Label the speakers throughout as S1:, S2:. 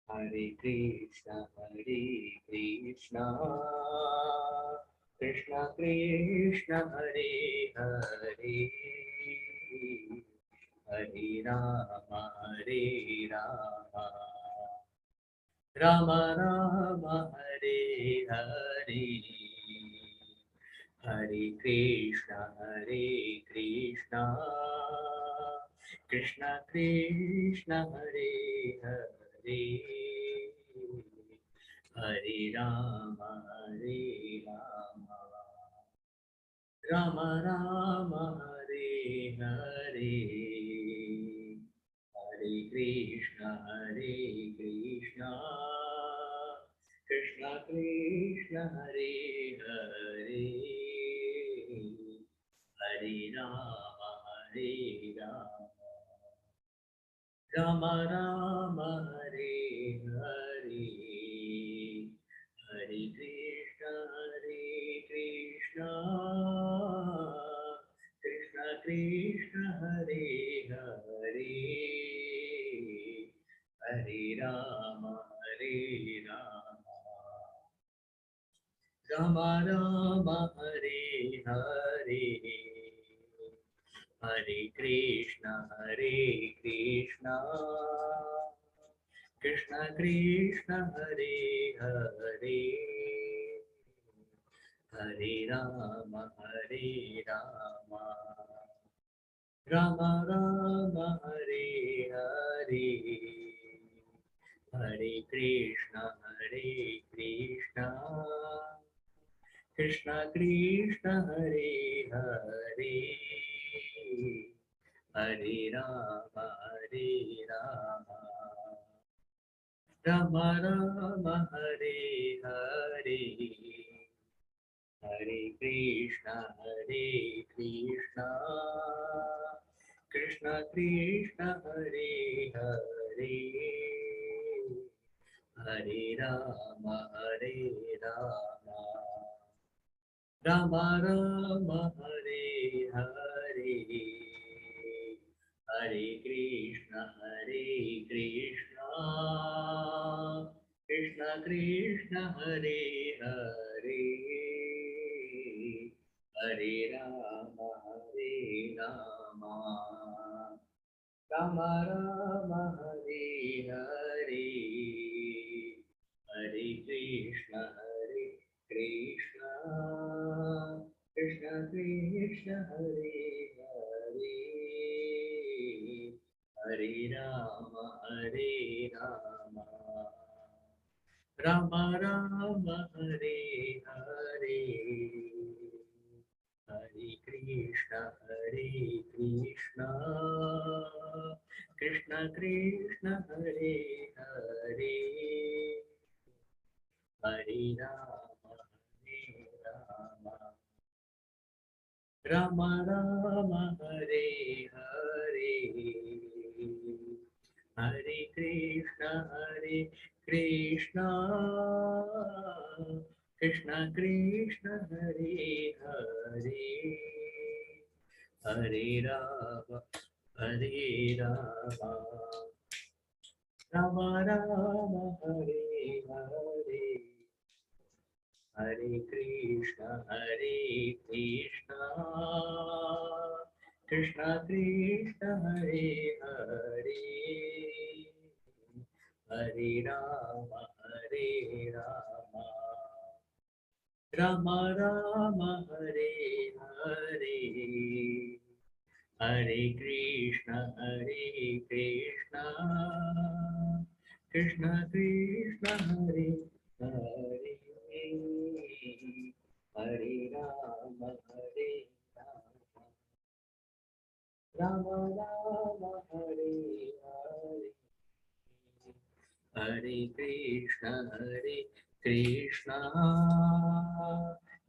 S1: Hare Krishna, Krishna Krishna, Hare Hare, Hare Rama, Hare Rama, Rama Rama, Hare Hare, Hare Krishna, Krishna Krishna, Hare Hare, Hare Rama, Hare Rama, Rama Rama, Hare Hare, Hare Krishna, Krishna Krishna, Hare Hare, Hare Rama, Hare Rama, Rama Rama, Hare Hare, Hare Krishna, Krishna Krishna, Hare Hare, Hare Rama, Hare Rama, Rama Rama, Hare Hare, Hare Krishna, Krishna Krishna, Hare Hare, Hare Rama, Hare Rama, Rama Rama, Hare Hare, Hare Krishna, Krishna Krishna, Hare Hare, Hare Rama, Hare Rama, Rama Rama, Hare Hare, Hare Krishna, Krishna Krishna, Hare Hare, Hare Rama, Hare Rama, Rama Rama, Hare Hare, Hare Krishna, Krishna Krishna, Hare Hare, Hare Rama, Hare Rama, Rama Rama, Hare Hare, Hare Krishna, Krishna Krishna, Hare Hare, Hare Rama, Hare Rama, Rama Rama, Hare Hare, Hare Krishna, Krishna Krishna, Hare Hare, Hare Rama, Hare Rama, Rama Rama, Hare Hare, Hare Krishna, Krishna Krishna, Hare Hare, Hare Rama, Hare Rama, Rama Rama, Hare Hare, Hare Krishna, Krishna Krishna, Hare Hare, Hare Rama, Hare Rama, Rama Rama, Hare Hare, Hare Krishna, Krishna Krishna, Hare Hare, Hare Rama, Hare Rama, Rama Rama, Hare Hare, Hare Krishna, Krishna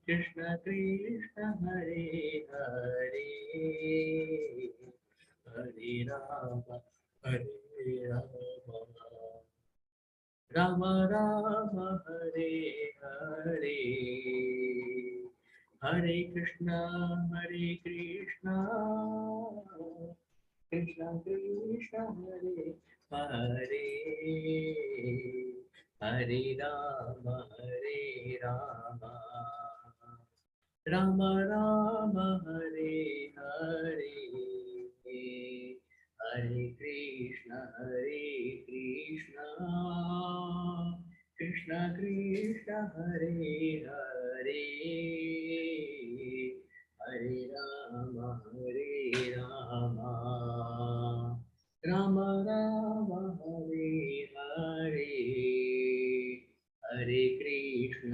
S1: Krishna Krishna, Hare Hare, Hare Rama, Hare Rama, Rama Rama, Hare Hare, Hare Krishna, Krishna Krishna, Hare Hare, हरे राम राम राम हरे हरे, हरे कृष्ण कृष्ण कृष्ण हरे हरे, हरे राम राम राम हरे हरे, हरे कृष्ण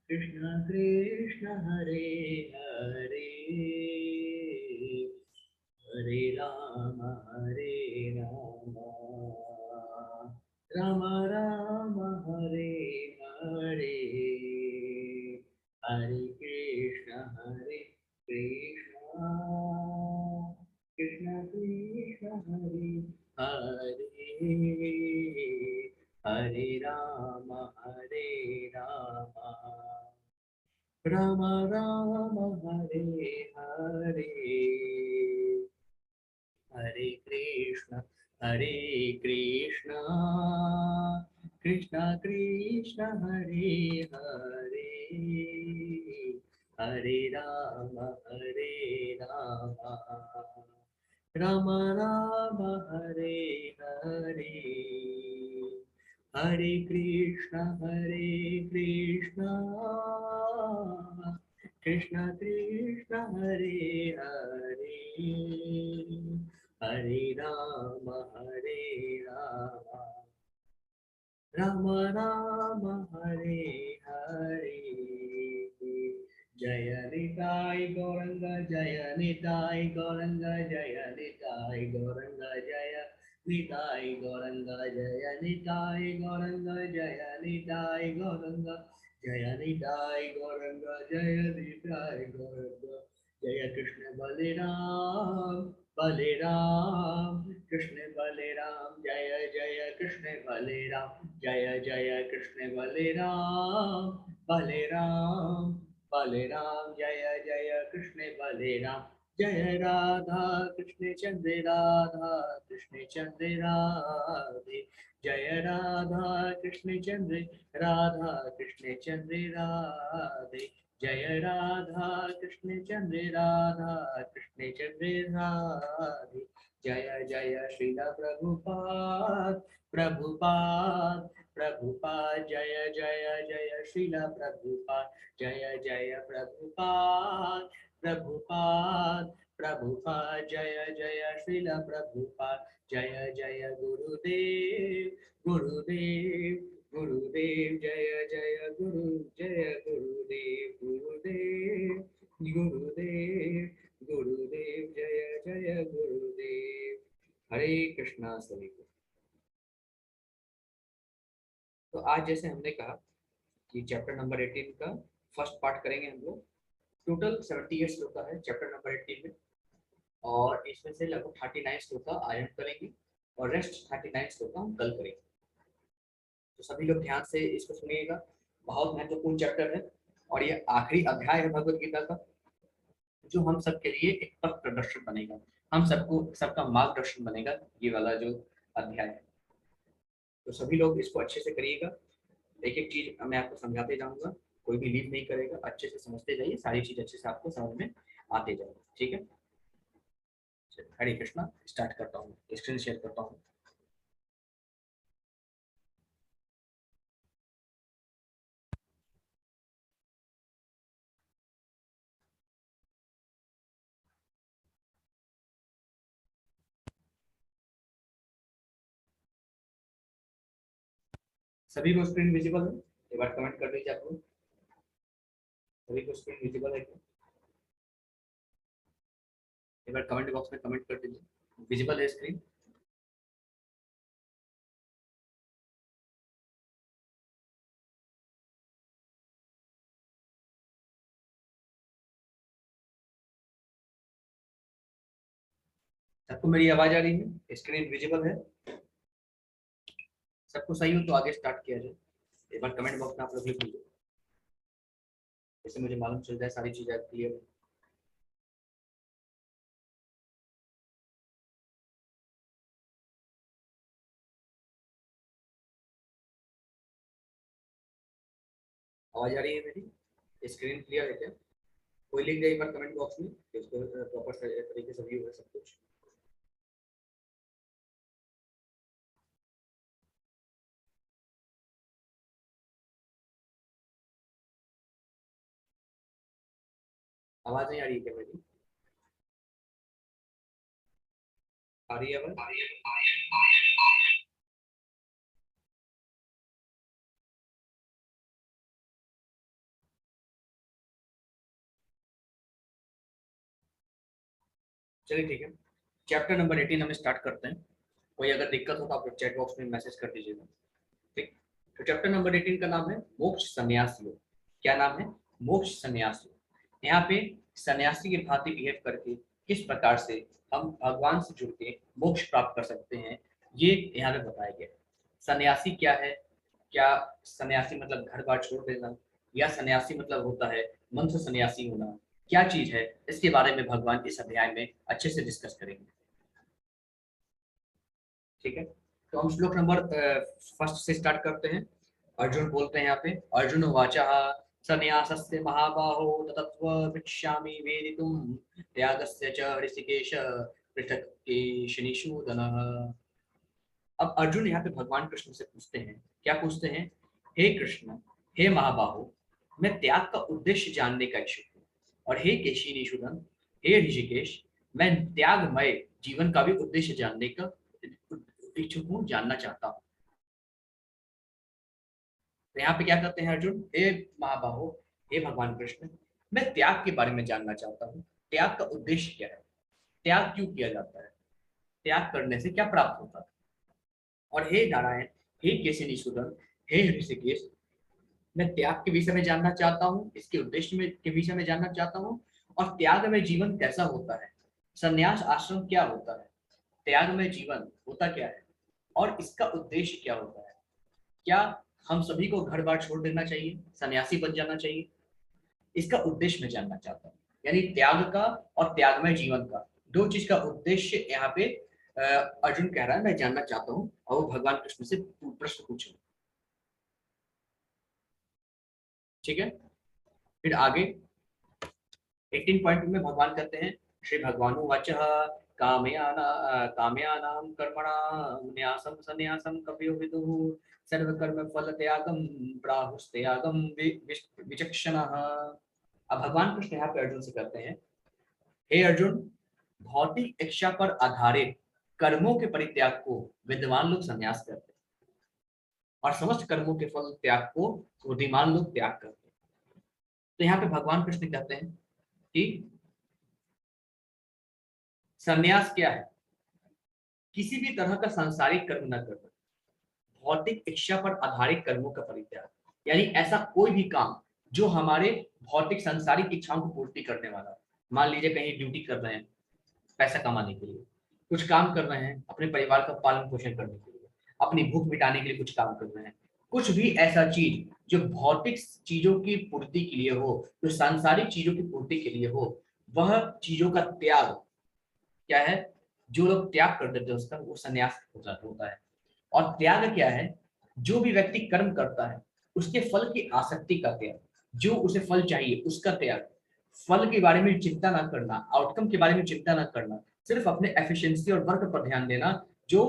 S1: कृष्ण कृष्ण हरे हरे, हरे राम राम राम हरे हरे, हरे कृष्ण कृष्ण कृष्ण हरे हरे, हरे राम राम राम हरे हरे, हरे कृष्ण कृष्ण कृष्ण हरे हरे, हरे राम राम राम हरे हरे, हरे कृष्ण कृष्ण कृष्ण हरे हरे, हरे राम राम राम हरे हरे, जय निताय गौरंग जय निताय गौरंग जय निताय गौरंग जय निताय गौरंग जय निताय गौरंग जय निताय गौरंग जय निताय गौरंग जय निताय गौरंग, जय कृष्ण बलिराम कृष्ण बलिराम, जय जय कृष्ण बलिराम, जय जय कृष्ण बलिराम बलिराम, जय जय कृष्ण बलिराम, जय राधा कृष्ण चंद्र राधे, जय राधा कृष्ण चंद्र राधे, जय राधा कृष्ण चंद्र राधे, जय जय श्रील प्रभुपाद जय जय जय श्रील प्रभुपाद, जय जय प्रभुपाद जय जय श्रील प्रभुपाद, जय जय गुरुदेव जय जय गुरुदेव जय जय गुरुदेव, हरे कृष्णा सभी को। तो आज जैसे हमने कहा कि चैप्टर नंबर 18 का फर्स्ट पार्ट करेंगे हम लोग। टोटल 78 श्लोक है चैप्टर नंबर 18 में, और इसमें से लगभग 39 श्लोक का आयन करेंगे और रेस्ट 39 श्लोक का हम कल करेंगे। तो सभी लोग ध्यान से इसको सुनिएगा, बहुत महत्वपूर्ण चैप्टर है और ये आखिरी अध्याय है भगवत गीता का, जो हम सबके लिए एक पथ प्रदर्शन बनेगा, हम सबका मार्गदर्शन बनेगा ये वाला जो अध्याय है। तो सभी लोग इसको अच्छे से करिएगा, एक एक चीज मैं आपको समझाते जाऊंगा, कोई भी लीव नहीं करेगा, अच्छे से समझते जाइए, सारी चीज अच्छे से आपको समझ में आते जाएगा, ठीक है। हरे कृष्णा, स्टार्ट करता हूँ, स्क्रीन शेयर करता हूँ। सभी को स्क्रीन विजिबल है? एक बार कमेंट कर दीजिए आप लोग, सभी को स्क्रीन विजिबल है क्या? एक बार कमेंट बॉक्स में कमेंट कर दीजिए, विजिबल है स्क्रीन? सबको मेरी आवाज आ रही है? स्क्रीन विजिबल है? सबको सही हो तो आगे स्टार्ट किया जाए। एक बार कमेंट बॉक्स में आप लोग लिख दीजिए, इससे मुझे मालूम चल जाए सारी चीजें क्लियर। आवाज आ रही है मेरी? स्क्रीन क्लियर है क्या? कोई लिख दे एक बार कमेंट बॉक्स में कि उसको प्रॉपर तरीके से व्यू है सब कुछ। आवाज नहीं आ रही है क्या मेरी? आ रही है आवाज? चलिए ठीक है, चैप्टर नंबर 18 हम स्टार्ट करते हैं। कोई अगर दिक्कत हो तो आप चैट बॉक्स में मैसेज कर दीजिएगा। ठीक, तो चैप्टर नंबर 18 का नाम है मोक्ष संन्यास योग। क्या नाम है? मोक्ष संन्यास योग। यहाँ पे सन्यासी की भांति बिहेव करके किस प्रकार से हम भगवान से जुड़ के मोक्ष प्राप्त कर सकते हैं, ये यहाँ पे बताया गया है। सन्यासी क्या है? क्या सन्यासी मतलब घर बार छोड़ देना, या सन्यासी मतलब होता है मन से सन्यासी होना, क्या चीज है, इसके बारे में भगवान इस अध्याय में अच्छे से डिस्कस करेंगे। ठीक है, तो हम श्लोक नंबर फर्स्ट से स्टार्ट करते हैं। अर्जुन बोलते हैं यहाँ पे, अर्जुन वाचा संन्यासस्य महाबाहो तत्त्वमिच्छामि वेदितुं त्यागस्य च ऋषिकेश पृथक् केशिनिषूदनः। अब अर्जुन यहाँ पे भगवान कृष्ण से पूछते हैं, क्या पूछते हैं? हे कृष्ण, हे महाबाहो, मैं त्याग का उद्देश्य जानने का इच्छुक हूँ। और हे केशिनिषूदन, हे ऋषिकेश, मैं त्यागमय जीवन का भी उद्देश्य जानने का इच्छुक हूँ, जानना चाहता हूँ। तो यहाँ पे क्या करते हैं अर्जुन? हे महाबाहो, हे भगवान कृष्ण, मैं त्याग के बारे में जानना चाहता हूँ। त्याग का उद्देश्य क्या है? त्याग क्यों किया जाता है? त्याग करने से क्या प्राप्त होता है? और हे नारायण, हे केशिनिषूदन, हे ऋषिकेश, मैं त्याग के विषय में जानना चाहता हूँ, इसके उद्देश्य में के विषय में जानना चाहता हूँ। और त्याग में जीवन कैसा होता है? संन्यास आश्रम क्या होता है? त्याग में जीवन होता क्या है? और इसका उद्देश्य क्या होता है? क्या हम सभी को घर बार छोड़ देना चाहिए, सन्यासी बन जाना चाहिए? इसका उद्देश्य मैं जानना चाहता हूँ। यानी त्याग का और त्यागमय जीवन का, दो चीज का उद्देश्य यहाँ पे अर्जुन कह रहा है मैं जानना चाहता हूँ, और वो भगवान कृष्ण से प्रश्न पूछे। ठीक है, फिर आगे 18 पॉइंट में भगवान कहते हैं, श्री भगवान वाच कामयानां कर्मणां न्यासं सन्यासं कपियो विदुः सर्वकर्म फल त्यागम प्राहुस्त्यागम विचक्षणः। अब भगवान कृष्ण यहाँ पे अर्जुन से कहते हैं, हे अर्जुन, भौतिक इच्छा पर आधारित कर्मों के परित्याग को विद्वान लोग संन्यास करते हैं, और समस्त कर्मों के फल त्याग को बुद्धिमान लोग त्याग करते हैं। तो यहाँ पे भगवान कृष्ण कहते हैं कि संन्यास क्या है? किसी भी तरह का सांसारिक कर्म न करना, भौतिक इच्छा पर आधारित कर्मों का परित्याग। यानी ऐसा कोई भी काम जो हमारे भौतिक सांसारिक इच्छाओं को पूर्ति करने वाला। मान लीजिए कहीं ड्यूटी कर रहे हैं पैसा कमाने के लिए, कुछ काम कर रहे हैं अपने परिवार का पालन पोषण करने के लिए, अपनी भूख मिटाने के लिए कुछ काम कर रहे हैं, कुछ भी ऐसा चीज जो भौतिक चीजों की पूर्ति के लिए हो, जो सांसारिक चीजों की पूर्ति के लिए हो, वह चीजों का त्याग क्या है? जो लोग त्याग कर देते हैं उसका, वो संन्यास होता है। और त्याग क्या है? जो भी व्यक्ति कर्म करता है उसके फल की आसक्ति का त्याग, जो उसे फल चाहिए उसका त्याग, फल के बारे में चिंता ना करना, आउटकम के बारे में चिंता ना करना, सिर्फ अपने एफिशिएंसी और वर्क पर ध्यान देना, जो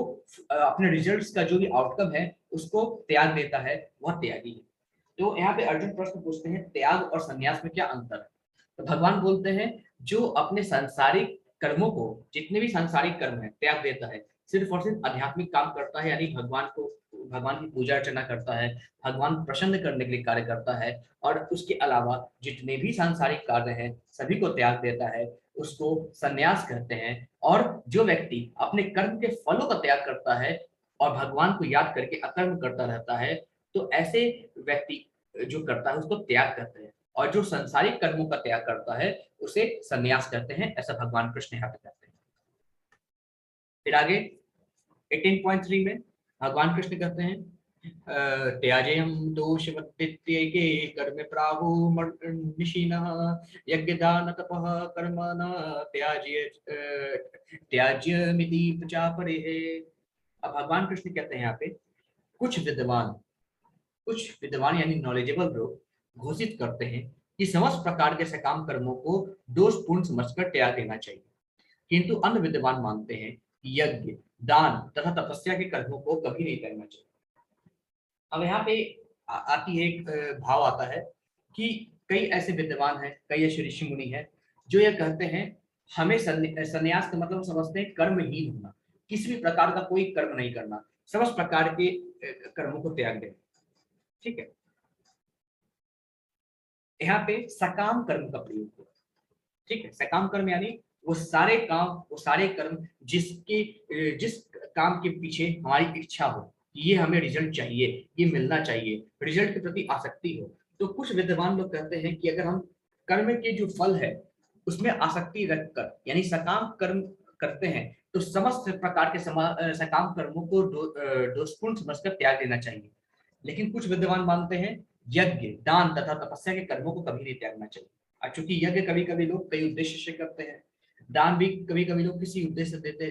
S1: अपने रिजल्ट्स का जो भी आउटकम है उसको त्याग देता है, वह त्यागी है। तो यहाँ पे अर्जुन प्रश्न पूछते हैं, त्याग और संन्यास में क्या अंतर है? तो भगवान बोलते हैं, जो अपने सांसारिक कर्मों को, जितने भी सांसारिक कर्म है, त्याग देता है, सिर्फ और सिर्फ आध्यात्मिक काम करता है, यानी भगवान की पूजा अर्चना करता है, भगवान प्रसन्न करने के लिए कार्य करता है, और उसके अलावा जितने भी सांसारिक कार्य हैं सभी को त्याग देता है, उसको संन्यास कहते हैं। और जो व्यक्ति अपने कर्म के फलों का त्याग करता है और भगवान को याद करके अकर्म करता रहता है, तो ऐसे व्यक्ति जो करता है उसको त्याग करते हैं। और जो संसारिक कर्मों का त्याग करता है उसे संन्यास कहते हैं, ऐसा भगवान कृष्ण यहाँ पे कहते हैं। फिर आगे 18.3 में भगवान कृष्ण कहते हैं, त्याजेयं दोषवद्वित्यैके कर्म प्राहुर्निशिनः यज्ञदान तपः कर्म न त्याज्यमिति प्रचापरेः। अब भगवान कृष्ण कहते हैं यहाँ पे, कुछ विद्वान यानी नॉलेजेबल लोग घोषित करते हैं कि समस्त प्रकार के सकाम कर्मों को दोषपूर्ण समझकर त्याग देना चाहिए, किंतु अन्य विद्वान मानते हैं कि यज्ञ, दान तथा तपस्या के कर्मों को कभी नहीं करना चाहिए। अब यहाँ पे आती है एक भाव आता है कि कई ऐसे विद्वान हैं, कई ऐसे ऋषि मुनि हैं जो ये कहते हैं हमें संन्यास का मतलब समझते हैं कर्महीन होना, किसी भी प्रकार का कोई कर्म नहीं करना, समस्त प्रकार के कर्मों को त्याग देना। ठीक है, यहाँ पे सकाम कर्म का प्रयोग हुआ। ठीक है, सकाम कर्म यानी वो सारे काम, वो सारे कर्म जिस काम के पीछे हमारी इच्छा हो, ये हमें रिजल्ट चाहिए, ये मिलना चाहिए, रिजल्ट के प्रति आसक्ति हो। तो कुछ विद्वान लोग कहते हैं कि अगर हम कर्म के जो फल है उसमें आसक्ति रखकर यानी सकाम कर्म करते हैं तो समस्त प्रकार के सकाम कर्मों को दोषपूर्ण समझकर त्याग देना चाहिए। लेकिन कुछ विद्वान मानते हैं यज्ञ, दान तथा तपस्या के कर्मों को कभी नहीं त्यागना चाहिए। और चूंकि यज्ञ कभी कभी लोग कई उद्देश्य से करते हैं, दान भी कभी कभी लोग किसी उद्देश्य देते,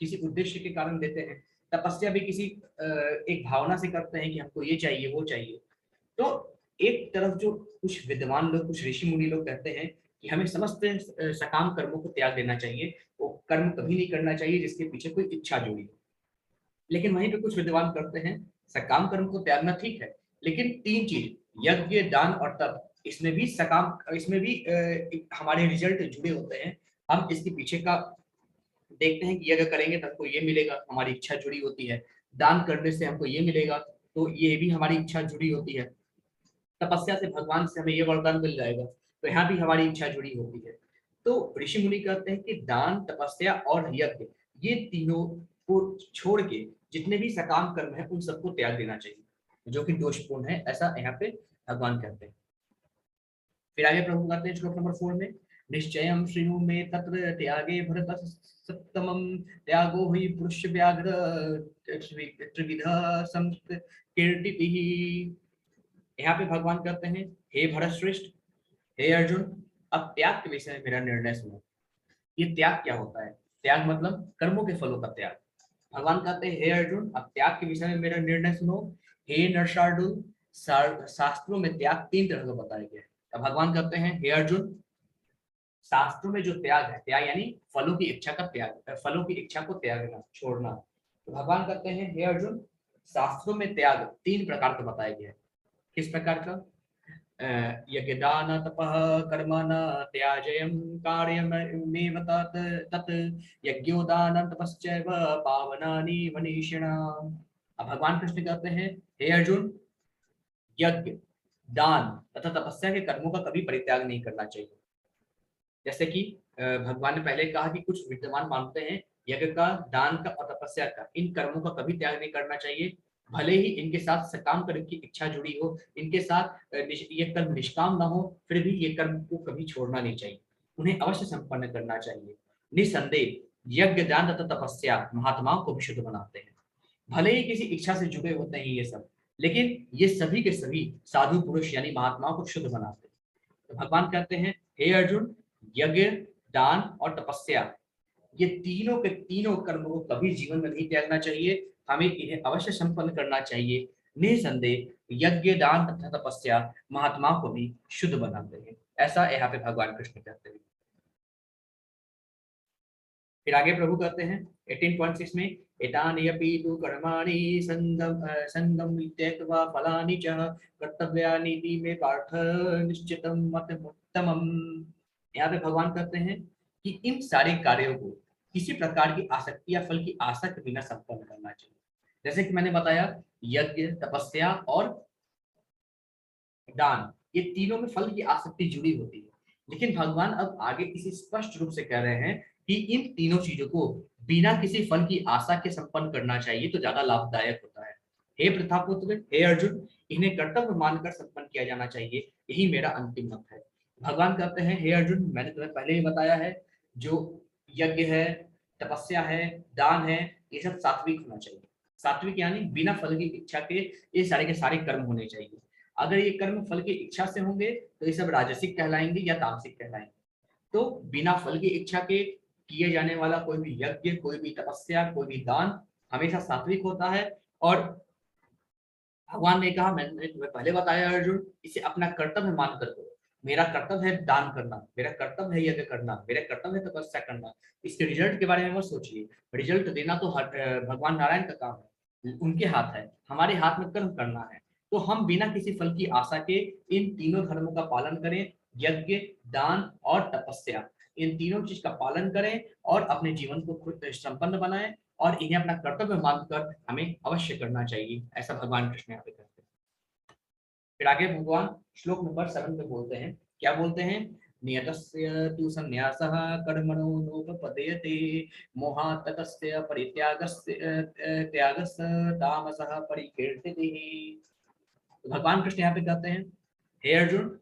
S1: किसी उद्देश्य के कारण देते हैं, तपस्या भी किसी एक भावना से करते हैं कि हमको ये चाहिए वो चाहिए। तो एक तरफ जो कुछ विद्वान लोग, कुछ ऋषि मुनि लोग कहते हैं कि हमें समस्त सकाम कर्मों को त्याग देना चाहिए, वो कर्म कभी नहीं करना चाहिए जिसके पीछे कोई इच्छा जुड़ी हो। लेकिन वहीं पे कुछ विद्वान करते हैं सकाम कर्म को त्यागना ठीक है, लेकिन तीन चीज यज्ञ, दान और तप, इसमें भी सकाम, इसमें भी हमारे रिजल्ट जुड़े होते हैं। हम इसके पीछे का देखते हैं कि यज्ञ करेंगे तो हमको ये मिलेगा, हमारी इच्छा जुड़ी होती है, दान करने से हमको ये मिलेगा तो ये भी हमारी इच्छा जुड़ी होती है, तपस्या से भगवान से हमें ये वरदान मिल जाएगा तो यहाँ भी हमारी इच्छा जुड़ी होती है। तो ऋषि मुनि कहते हैं कि दान, तपस्या और यज्ञ, ये तीनों को छोड़ के जितने भी सकाम कर्म है उन सबको त्याग देना चाहिए जो कि दोषपूर्ण है, ऐसा यहाँ पे भगवान कहते हैं। फिर आगे प्रभु कहते हैं श्लोक नंबर 4 में, निश्चयं शृणु मे तत्र त्यागे भरत सत्तमं त्यागो हि पुरुष व्याघ्र त्रिविध संकीर्तिः। यहाँ पे भगवान कहते हैं हे भरत श्रेष्ठ, हे अर्जुन, अब त्याग के विषय में मेरा निर्णय सुनो। ये त्याग क्या होता है? त्याग मतलब कर्मों के फलों का त्याग। भगवान कहते हैं हे अर्जुन, अब त्याग के विषय में मेरा निर्णय सुनो। हे नरशार्दूल, शास्त्रों में त्याग तीन तरह का बताया गया है। अब भगवान कहते हैं हे अर्जुन, शास्त्रों में जो त्याग है, त्याग यानी फलों की इच्छा का त्याग, फलों की इच्छा को त्यागना, छोड़ना। तो भगवान कहते हैं हे अर्जुन, शास्त्रों में त्याग तीन प्रकार का बताया गया है। किस प्रकार का? यज्ञदान तपः कर्म न त्याजयं कार्यमेव तत् तत् यज्ञोदानं तपश्चैव पावनानि मनीषिणाम्। अब भगवान कृष्ण कहते हैं हे अर्जुन, यज्ञ, दान तथा तपस्या के कर्मों का कभी परित्याग नहीं करना चाहिए। जैसे कि भगवान ने पहले कहा कि कुछ विद्वान मानते हैं यज्ञ का, दान का और तपस्या का, इन कर्मों का कभी त्याग नहीं करना चाहिए, भले ही इनके साथ सकाम कर्म की इच्छा जुड़ी हो, इनके साथ ये कर्म निष्काम ना हो, फिर भी ये कर्म को कभी छोड़ना नहीं चाहिए, उन्हें अवश्य संपन्न करना चाहिए। निसंदेह यज्ञ, दान तथा तपस्या महात्माओं को भी शुद्ध बनाते हैं। भले ही किसी इच्छा से जुड़े होते हैं ये सब, लेकिन ये सभी के सभी साधु पुरुष यानी महात्माओं को शुद्ध बनाते हैं। तो भगवान कहते हैं हे अर्जुन, यज्ञ, दान और तपस्या, ये तीनों के तीनों कर्मों को कभी जीवन में नहीं त्यागना चाहिए, हमें इन्हें अवश्य संपन्न करना चाहिए। निसंदेह यज्ञ, दान तथा तपस्या महात्माओं को भी शुद्ध बनाते हैं, ऐसा यहाँ पे भगवान कृष्ण कहते हैं। फिर आगे प्रभु कहते हैं 18.6 में, एतानि अपि तु कर्माणि संगम त्यक्त्वा फलानि च कर्तव्यानि इति मे पार्थ निश्चितं मतमुत्तमम्। यहाँ पे भगवान कहते हैं कि इन सारे कार्यों को किसी प्रकार की आसक्ति या फल की आशा के बिना संपन्न करना चाहिए। जैसे कि मैंने बताया यज्ञ, तपस्या और दान, ये तीनों में फल की आसक्ति जुड़ी होती है, लेकिन भगवान अब आगे इसे स्पष्ट रूप से कह रहे हैं कि इन तीनों चीजों को बिना किसी फल की आशा के संपन्न करना चाहिए तो ज्यादा लाभदायक होता है। हे प्रतापुत्र, हे अर्जुन, इन्हें कर्तव्य मानकर संपन्न किया जाना चाहिए, यही मेरा अंतिम मत है। भगवान कहते हैं हे अर्जुन, मैंने तुम्हें पहले ही बताया है, जो यज्ञ है, तपस्या है, दान है, ये सब सात्विक होना चाहिए। सात्विक यानी बिना फल की इच्छा के ये सारे के सारे कर्म होने चाहिए। अगर ये कर्म फल की इच्छा से होंगे तो ये सब राजसिक कहलाएंगे या तामसिक कहलाएंगे। तो बिना फल की इच्छा के किए जाने वाला कोई भी यज्ञ, कोई भी तपस्या, कोई भी दान हमेशा सात्विक होता है, और भगवान ने कहा, मैंने तुम्हें पहले बताया अर्जुन, इसे अपना कर्तव्य मानकर करो। मेरा कर्तव्य है दान करना, मेरा कर्तव्य है यज्ञ करना, मेरा कर्तव्य है तपस्या करना। इसके रिजल्ट के बारे में मत सोचिए, रिजल्ट देना तो भगवान नारायण का काम है, उनके हाथ है, हमारे हाथ में कर्म करना है। तो हम बिना किसी फल की आशा के इन तीनों धर्मों का पालन करें, यज्ञ, दान और तपस्या, इन तीनों चीज का पालन करें और अपने जीवन को खुद संपन्न बनाएं, और इन्हें अपना कर्तव्य मानकर हमें अवश्य करना चाहिए, ऐसा भगवान कृष्ण यहाँ पे कहते हैं। फिर आगे भगवान श्लोक नंबर 7 पे बोलते हैं, क्या बोलते हैं, नियतस्य तु संन्यासः कर्मणो नोपपद्यते मोहात् तस्य परित्यागस्य त्यागस्य तामसः परिकीर्तितः। तो भगवान कृष्ण यहाँ पे कहते हैं, हे अर्जुन,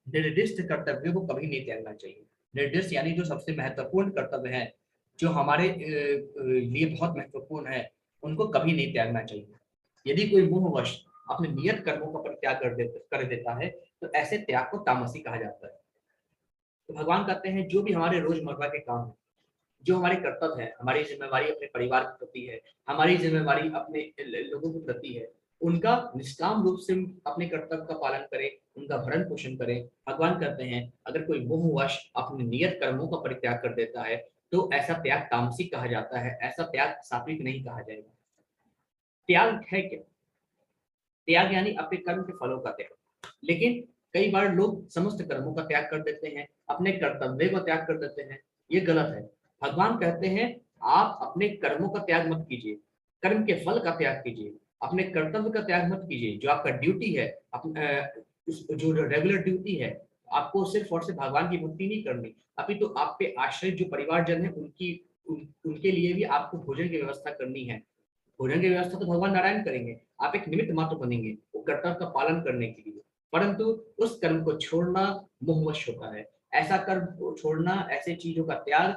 S1: निर्दिष्ट कर्तव्यों को कभी नहीं त्यागना चाहिए। निर्दिष्ट यानी जो सबसे महत्वपूर्ण कर्तव्य है, जो हमारे लिए बहुत महत्वपूर्ण है, उनको कभी नहीं त्यागना चाहिए। यदि कोई मोहवश अपने नियत कर्मों का परित्याग कर देता है, तो ऐसे त्याग को तामसी कहा जाता है। तो भगवान कहते हैं, जो भी हमारे रोजमर्रा के काम है, जो हमारे कर्तव्य है, हमारी जिम्मेवारी अपने परिवार के प्रति है, हमारी जिम्मेवारी अपने लोगों के प्रति है, उनका निष्काम रूप से अपने कर्तव्य का पालन करें, उनका भरण पोषण करें। भगवान कहते हैं, अगर कोई मोहवश अपने नियत कर्मों का परित्याग कर देता है, तो ऐसा त्याग तामसिक कहा जाता है, ऐसा त्याग सात्विक नहीं कहा जाएगा। त्याग है क्या? त्याग यानी अपने कर्म के फलों का त्याग। लेकिन कई बार लोग समस्त कर्मों का त्याग कर देते हैं, अपने कर्तव्य को त्याग कर देते हैं, ये गलत है। भगवान कहते हैं, आप अपने कर्मों का त्याग मत कीजिए, कर्म के फल का त्याग कीजिए, अपने कर्तव्य का त्याग मत कीजिए। जो आपका ड्यूटी है, जो रेगुलर ड्यूटी है, आपको सिर्फ और सिर्फ भगवान की भक्ति नहीं करनी, अभी तो आप पे आश्रित जो परिवारजन है, उनके लिए भी आपको भोजन की व्यवस्था करनी है। भोजन की व्यवस्था तो भगवान नारायण करेंगे, आप एक निमित्त मात्र बनेंगे वो कर्तव्य का पालन करने के लिए। परंतु उस कर्म को छोड़ना मोहवश होता है। ऐसा कर्म को छोड़ना, ऐसे चीजों का त्याग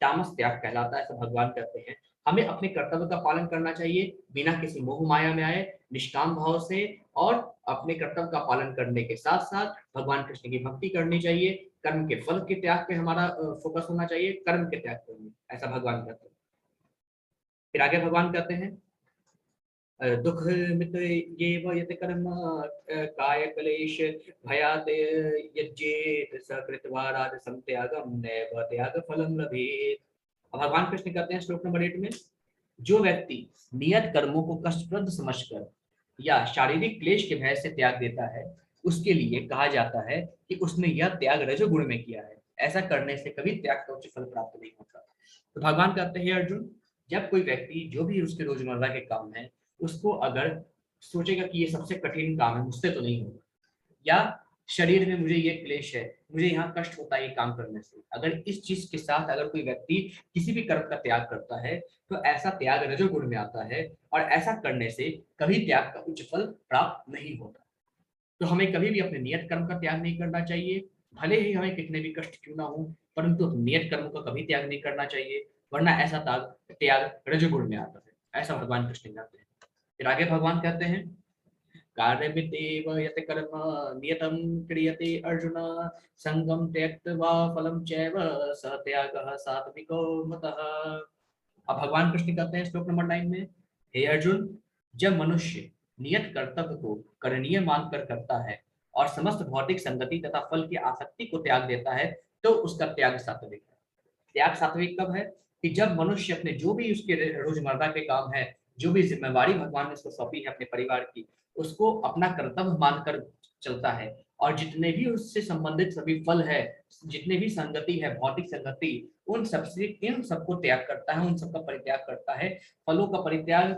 S1: तामस त्याग कहलाता है, ऐसा भगवान कहते हैं। हमें अपने कर्तव्य का पालन करना चाहिए, बिना किसी मोह माया में आए, निष्काम भाव से, और अपने कर्तव्य का पालन करने के साथ साथ भगवान कृष्ण की भक्ति करनी चाहिए। कर्म के फल के त्याग पे हमारा फोकस होना चाहिए, कर्म के त्याग पे, ऐसा भगवान कहते हैं। फिर आगे भगवान कहते हैं, दुख मित ये यत कर्म काय क्लेश भयात यज्ञेत सकृत्वा राजसं त्यागम नैव त्याग फलम लभेत। अब भगवान कृष्ण कहते हैं श्लोक नंबर 8 में, जो व्यक्ति नियत कर्मों को कष्टप्रद समझकर या शारीरिक क्लेश के भय से त्याग देता है, उसके लिए कहा जाता है कि उसने यह त्याग रजोगुण में किया है। ऐसा करने से कभी त्याग का उच्च फल प्राप्त नहीं होता। तो भगवान कहते हैं, अर्जुन, जब कोई व्यक्ति जो भी उसके रोजमर्रा के काम है, उसको अगर सोचेगा कि ये सबसे कठिन काम है, मुझसे तो नहीं होगा, या शरीर में मुझे ये क्लेश है, मुझे यहाँ कष्ट होता है ये काम करने से, अगर इस चीज के साथ अगर कोई व्यक्ति किसी भी कर्म का त्याग करता है, तो ऐसा त्याग रजोगुण में आता है, और ऐसा करने से कभी त्याग का उच्च फल प्राप्त नहीं होता। तो हमें कभी भी अपने नियत कर्म का त्याग नहीं करना चाहिए, भले ही हमें कितने भी कष्ट क्यों ना हो, परंतु नियत कर्म का कभी त्याग नहीं करना चाहिए, वरना ऐसा त्याग रजोगुण में आता है, ऐसा भगवान कृष्ण कहते हैं। फिर आगे भगवान कहते हैं, कार्यमितेव यत् कर्म नियतं क्रियते अर्जुन संगम त्यक्त्वा फलं चैव स त्यागः सात्विको मतः। अब भगवान कृष्ण कहते हैं श्लोक नंबर 9 में, हे अर्जुन, जब मनुष्य नियत कर्तव्य को करणीय मानकर करता है और समस्त भौतिक संगति तथा फल की आसक्ति को त्याग देता है, तो उसका त्याग सात्विक है। त्याग सात्विक कब है? कि जब मनुष्य अपने जो भी उसके रोजमर्रा के काम है, जो भी जिम्मेवारी भगवान ने उसको सौंपी है अपने परिवार की, उसको अपना कर्तव्य मानकर चलता है, और जितने भी उससे संबंधित सभी फल है, जितने भी संगति है, भौतिक संगति, उन सबसे इन सबको त्याग करता है, उन सबका परित्याग करता है। फलों का परित्याग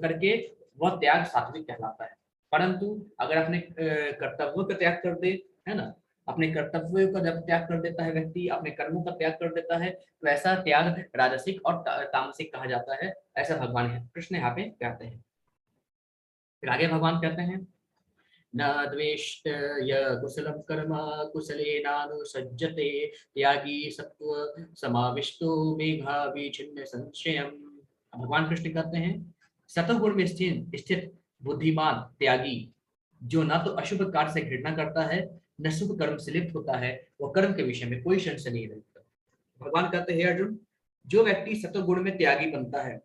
S1: करके वह त्याग सात्विक कहलाता है। परंतु अगर अपने कर्तव्यों का त्याग कर दे, है ना, अपने कर्तव्यों का जब त्याग कर देता है व्यक्ति, अपने कर्मों का त्याग कर देता है, तो ऐसा त्याग राजसिक और तामसिक कहा जाता है, ऐसा भगवान कृष्ण यहाँ पे कहते हैं। फिर आगे भगवान कहते हैं, न द्वेष्ट य कुशलम कर्म कुशलेनानुसज्जते त्यागी सत्व समाविष्टो मेघा छिन्न संशयम। भगवान कृष्ण कहते हैं, सतगुण में स्थित बुद्धिमान त्यागी, जो ना तो अशुभ कार्य से घृणा करता है, न शुभ कर्म से लिप्त होता है, वो कर्म के विषय में कोई संशय नहीं रखता। भगवान कहते हैं, अर्जुन, जो व्यक्ति सतगुण में त्यागी बनता है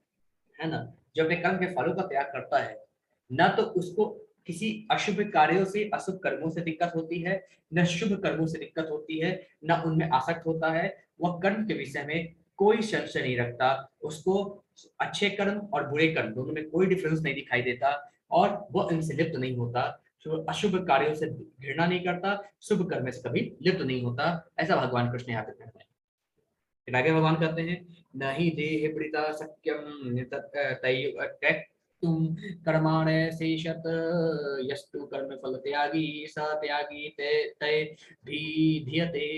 S1: ना, जो अपने कर्म के फलों का त्याग करता है, न तो उसको किसी अशुभ कार्यों से, अशुभ कर्मों से दिक्कत होती है, न शुभ कर्मों से दिक्कत होती है, न उनमें आसक्त होता है। वह कर्म के विषय में कोई संशय नहीं रखता, उसको अच्छे कर्म और बुरे कर्म दोनों में कोई डिफरेंस नहीं दिखाई देता, और वह इनसे लिप्त नहीं होता। तो अशुभ कार्यों से घृणा नहीं करता, शुभ कर्म से कभी लिप्त नहीं होता। ऐसा भगवान कृष्ण यहाँ पे कहते हैं। फिर आगे भगवान कहते हैं, नहीं देह प्रीता सक्यम तुम कर्माणे शेषत यस्तु कर्म फल त्यागी स त्यागी ते तय भी धियते।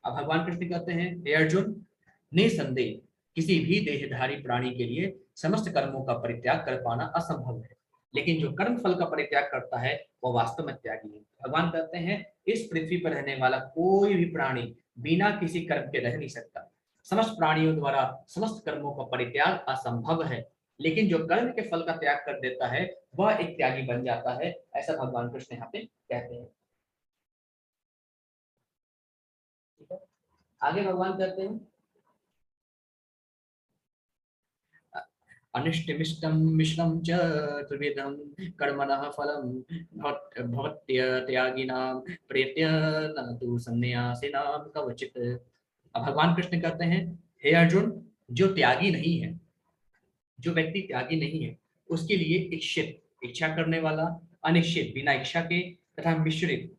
S1: अब भगवान कृष्ण कहते हैं, हे अर्जुन, निसंदेह किसी भी देहधारी प्राणी के लिए समस्त कर्मों का परित्याग कर पाना असंभव है, लेकिन जो कर्म फल का परित्याग करता है वह वास्तव में त्यागी है। भगवान कहते हैं, इस पृथ्वी पर रहने वाला कोई भी प्राणी बिना किसी कर्म के रह नहीं सकता। समस्त प्राणियों द्वारा समस्त कर्मों का परित्याग असंभव है, लेकिन जो कर्म के फल का त्याग कर देता है वह एक त्यागी बन जाता है। ऐसा भगवान कृष्ण यहाँ पे कहते हैं। आगे भगवान कहते हैं, अनिष्टमिष्टं मिश्रं च त्रिविधं कर्मणः फलं भवत्यगिनां प्रेत्य न तु सन्न्यासिनां कवचित्। अब भगवान कृष्ण कहते हैं, हे अर्जुन, जो त्यागी नहीं है, जो व्यक्ति त्यागी नहीं है, उसके लिए इच्छित, इच्छा करने वाला, अनिश्चित, बिना इच्छा के, तथा मिश्रित,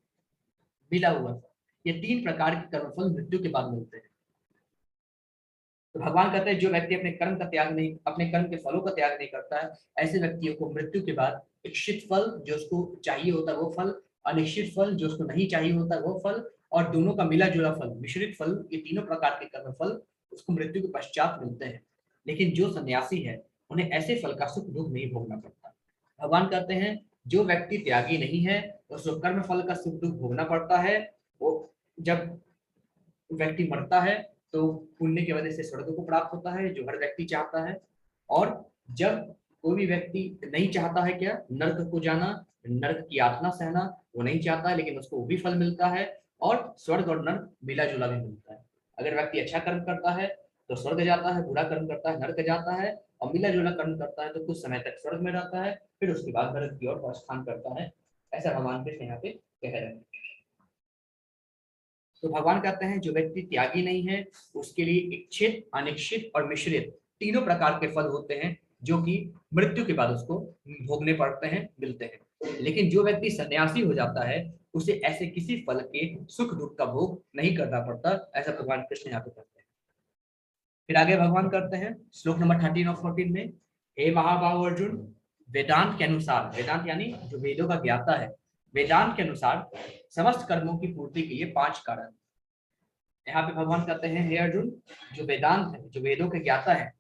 S1: मिला हुआ, ये तीन प्रकार के कर्मफल मृत्यु के बाद मिलते हैं। तो भगवान कहते हैं, जो व्यक्ति अपने कर्म का त्याग नहीं, अपने कर्म के फलों का त्याग नहीं करता है, ऐसे व्यक्तियों को मृत्यु के बाद इच्छित फल जो उसको चाहिए होता है वो फल, अनिश्चित फल जो उसको नहीं चाहिए होता है वो फल, और दोनों का मिला जुला फल, मिश्रित फल, ये तीनों प्रकार के कर्म फल उसको मृत्यु के पश्चात मिलते हैं। लेकिन जो सन्यासी है, उन्हें ऐसे फल का सुख दुख नहीं भोगना पड़ता। भगवान कहते हैं, जो व्यक्ति त्यागी नहीं है, उसको कर्म फल का सुख दुख भोगना पड़ता है। वो जब व्यक्ति मरता है तो पुण्य की वजह से स्वर्ग को प्राप्त होता है, जो हर व्यक्ति चाहता है। और जब कोई भी व्यक्ति नहीं चाहता है क्या, नर्क को जाना, नर्क की यातना सहना, वो नहीं चाहता है, लेकिन उसको वो भी फल मिलता है, और स्वर्ग और नर्क मिला जुला भी मिलता है। अगर व्यक्ति अच्छा कर्म करता है तो स्वर्ग जाता है, बुरा कर्म करता है नर्क जाता है, और मिला जुला कर्म करता है तो कुछ समय तक स्वर्ग में रहता है, फिर उसके बाद नरक की ओर प्रस्थान करता है। ऐसा भगवान कृष्ण यहाँ पे कह रहे हैं। तो भगवान कहते हैं, जो व्यक्ति त्यागी नहीं है, उसके लिए इच्छित, अनिश्चित और मिश्रित तीनों प्रकार के फल होते हैं, जो कि मृत्यु के बाद उसको भोगने पड़ते हैं, मिलते हैं। लेकिन जो व्यक्ति सन्यासी हो जाता है, उसे ऐसे किसी फल के सुख दुख का भोग नहीं करना पड़ता। ऐसा भगवान कृष्ण यहाँ पे करते हैं। फिर आगे भगवान करते हैं श्लोक नंबर 13 और 14 में, हे महाबाहु अर्जुन, वेदांत के अनुसार, वेदांत यानी जो वेदों का ज्ञाता है, वेदांत के अनुसार समस्त कर्मों की पूर्ति के लिए 5 कारण। यहाँ पे भगवान कहते हैं, हे अर्जुन, जो वेदांत है, जो वेदों के ज्ञाता है,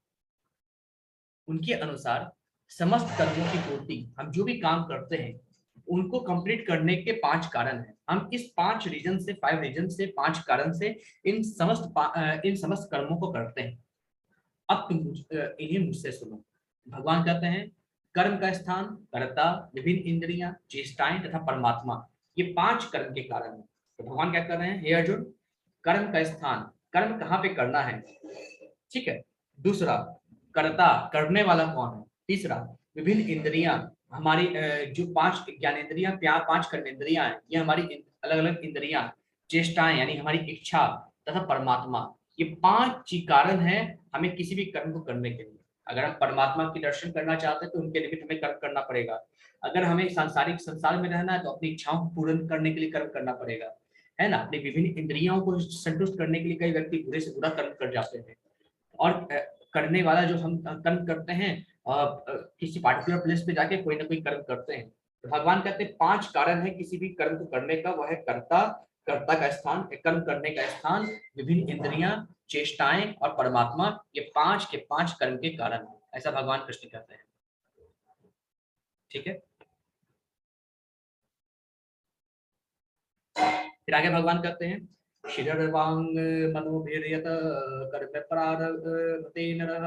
S1: उनके अनुसार समस्त कर्मों की पूर्ति, हम जो भी काम करते हैं उनको कंप्लीट करने के 5 कारण हैं। हम इस 5 रीजन से, 5 रीजन से, 5 कारण से इन समस्त कर्मों को करते हैं। अब तुम इन्हें मुझसे सुनो। भगवान कहते हैं, कर्म का स्थान, कर्ता, विभिन्न इंद्रियां, चेष्टाएं तथा परमात्मा, ये 5 कर्म के कारण है। तो भगवान क्या कर रहे हैं, हे अर्जुन, कर्म का स्थान, कर्म कहाँ पे करना है, ठीक है। दूसरा, कर्ता, करने वाला कौन है। तीसरा, विभिन्न इंद्रियां, हमारी जो 5 ज्ञानेंद्रियां, 5 कर्मेंद्रियां हैं, ये हमारी अलग अलग इंद्रियां, चेष्टाएं यानी हमारी इच्छा, तथा परमात्मा, ये 5 कारण है हमें किसी भी कर्म को करने के लिए। अगर हम परमात्मा के दर्शन करना चाहते हैं तो उनके निमित्त हमें कर्म करना पड़ेगा। अगर हमें सांसारिक संसार में रहना है तो अपनी इच्छाओं को पूर्ण करने के लिए कर्म करना पड़ेगा, है ना। अपनी विभिन्न इंद्रियों को संतुष्ट करने के लिए कई व्यक्ति बुरे से बुरा कर्म कर जाते हैं। और करने वाला जो हम कर्म करते हैं, किसी पार्टिकुलर प्लेस पे जाके कोई ना कोई कर्म करते हैं। तो भगवान कहते हैं 5 कारण है किसी भी कर्म को करने का, वह है कर्ता, कर्ता का स्थान, कर्म करने का स्थान, विभिन्न इंद्रियां, चेष्टाएं और परमात्मा, ये 5 के 5 कर्म के कारण है। ऐसा भगवान कृष्ण कहते हैं, ठीक है। फिर आगे भगवान कहते हैं, शिरर्वांग मनोभिर्यत कर्म प्रारभते नरः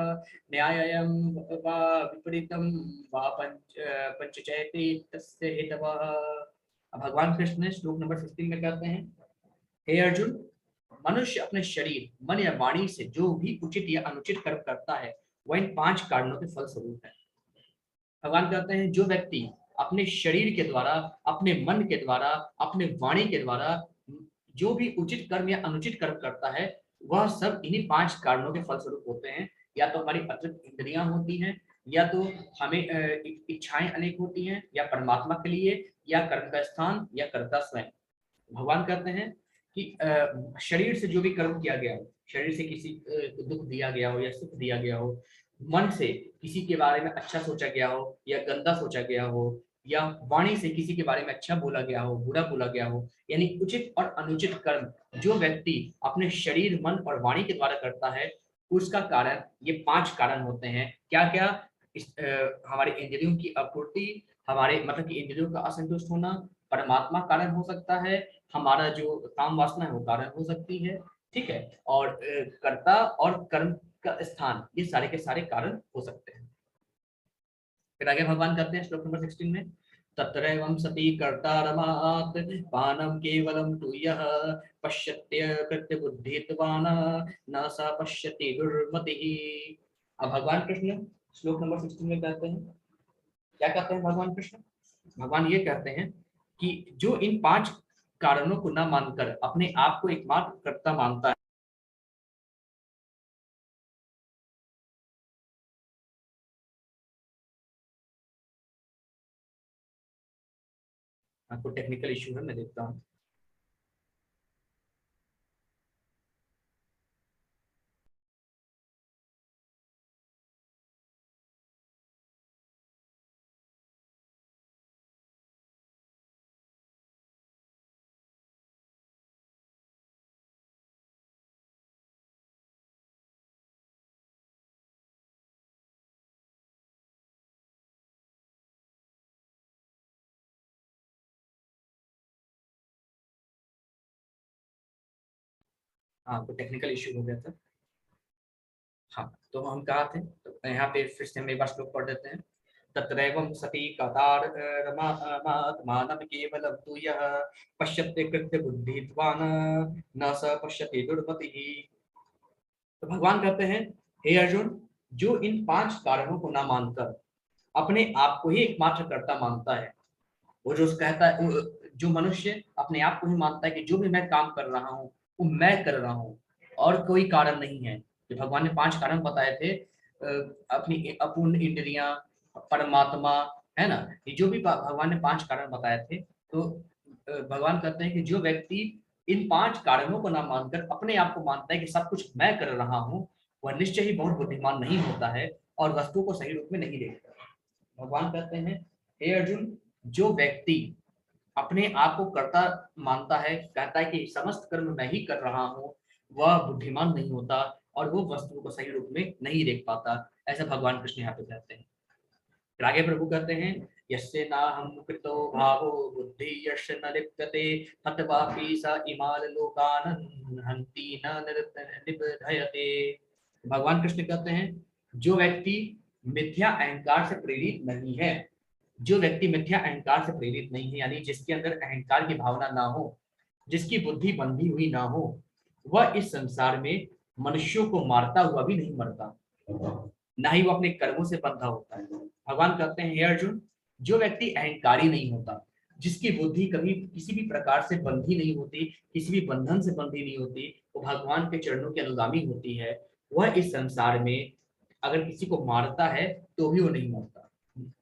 S1: न्याययं वा विपरीतम वा पंचचैते तस्य हेतवः। अब भगवान कृष्ण ने श्लोक नंबर 15 में कहते हैं, हे अर्जुन, मनुष्य अपने शरीर, मन या वाणी से जो भी उचित या अनुचित कर्म करता है, वह इन 5 कारणों के फल स्वरूप है। भगवान कहते हैं जो व्यक्ति अपने शरीर के द्वारा, अपने मन के द्वारा, अपने वाणी के द्वारा जो भी उचित कर्म या अनुचित कर्म करता है, वह सब इन्हीं 5 कारणों के फलस्वरूप होते हैं। या तो हमारी अतृप्त इंद्रियां होती हैं, या तो हमें इच्छाएं अनेक होती हैं, या परमात्मा के लिए, या कर्म का स्थान, या कर्ता स्वयं। भगवान कहते हैं कि शरीर से जो भी कर्म किया गया हो, शरीर से किसी को दुख दिया गया हो या सुख दिया गया हो, मन से किसी के बारे में अच्छा सोचा गया हो या गंदा सोचा गया हो, या वाणी से किसी के बारे में अच्छा बोला गया हो, बुरा बोला गया हो, यानी उचित और अनुचित कर्म जो व्यक्ति अपने शरीर, मन और वाणी के द्वारा करता है, उसका कारण ये 5 कारण होते हैं। क्या क्या? हमारे इंद्रियों की अपूर्ति, हमारे मतलब कि इंद्रियों का असंतुष्ट होना, परमात्मा कारण हो सकता है, हमारा जो काम वासना है वो कारण हो सकती है, ठीक है, और कर्ता और कर्म का स्थान, ये सारे के सारे कारण हो सकते हैं। फिर आगे भगवान कहते हैं श्लोक नंबर 16 में, तत्रैवं सति कर्तारमात् पानं केवलं तु यः पश्यत्य कृत्य बुद्धित्वान् न स पश्यति दुर्मतिः। अब भगवान कृष्ण श्लोक नंबर 16 में कहते हैं, क्या कहते हैं भगवान कृष्ण? भगवान ये कहते हैं कि जो इन 5 कारणों को न मानकर अपने आप को एकमात्र कर्ता मानता है, आपको टेक्निकल इश्यू है, मैं देखता हूँ। हाँ, तो टेक्निकल इश्यू हो गया था। हाँ, तो हम कहा थे, तो यहाँ पे फिर से हम एक बार श्लोक पढ़ देते हैं। तत्रैवं सति कतार रमात्मानं केवलं तु यः पश्यत्य कृत्य बुद्धित्वान् न स पश्यति दुर्मतिः। तो भगवान कहते हैं, हे अर्जुन, जो इन 5 कारणों को ना मानकर अपने आप को ही एकमात्र कर्ता मानता है, वो जो कहता है, जो मनुष्य अपने आप को ही मानता है कि जो भी मैं काम कर रहा हूँ वो मैं कर रहा हूँ और कोई कारण नहीं है। जो भगवान ने 5 कारण बताए थे, अपनी अपूर्ण इंद्रियां, परमात्मा, है ना, ये जो भी भगवान ने 5 कारण बताए थे, तो भगवान कहते हैं कि जो व्यक्ति इन 5 कारणों को ना मानकर अपने आप को मानता है कि सब कुछ मैं कर रहा हूँ, वह निश्चय ही बहुत बुद्धिमान नहीं होता है और वस्तु को सही रूप में नहीं देखता। भगवान कहते हैं, हे अर्जुन, जो व्यक्ति अपने आप को कर्ता मानता है, कहता है कि समस्त कर्म मैं ही कर रहा हूँ, वह बुद्धिमान नहीं होता और वो वस्तु को सही रूप में नहीं देख पाता। ऐसा भगवान कृष्ण यहाँ पे कहते हैं। फिर आगे प्रभु कहते हैं, यस्य नाहं कृतो भावो बुद्धि यस्य न लिप्यते हतवापि स इमान् लोकान् हन्ति न निबध्यते। भगवान कृष्ण कहते हैं, जो व्यक्ति मिथ्या अहंकार से प्रेरित नहीं है, जो व्यक्ति मिथ्या अहंकार से प्रेरित नहीं है, यानी जिसके अंदर अहंकार की भावना ना हो, जिसकी बुद्धि बंधी हुई ना हो, वह इस संसार में मनुष्यों को मारता हुआ भी नहीं मरता, ना ही वो अपने कर्मों से बंधा होता है। भगवान कहते हैं, हे अर्जुन, जो व्यक्ति अहंकारी नहीं होता, जिसकी बुद्धि कभी किसी भी प्रकार से बंधी नहीं होती, किसी भी बंधन से बंधी नहीं होती, वो भगवान के चरणों की अनुगामी होती है, वह इस संसार में अगर किसी को मारता है तो भी वो नहीं मरता।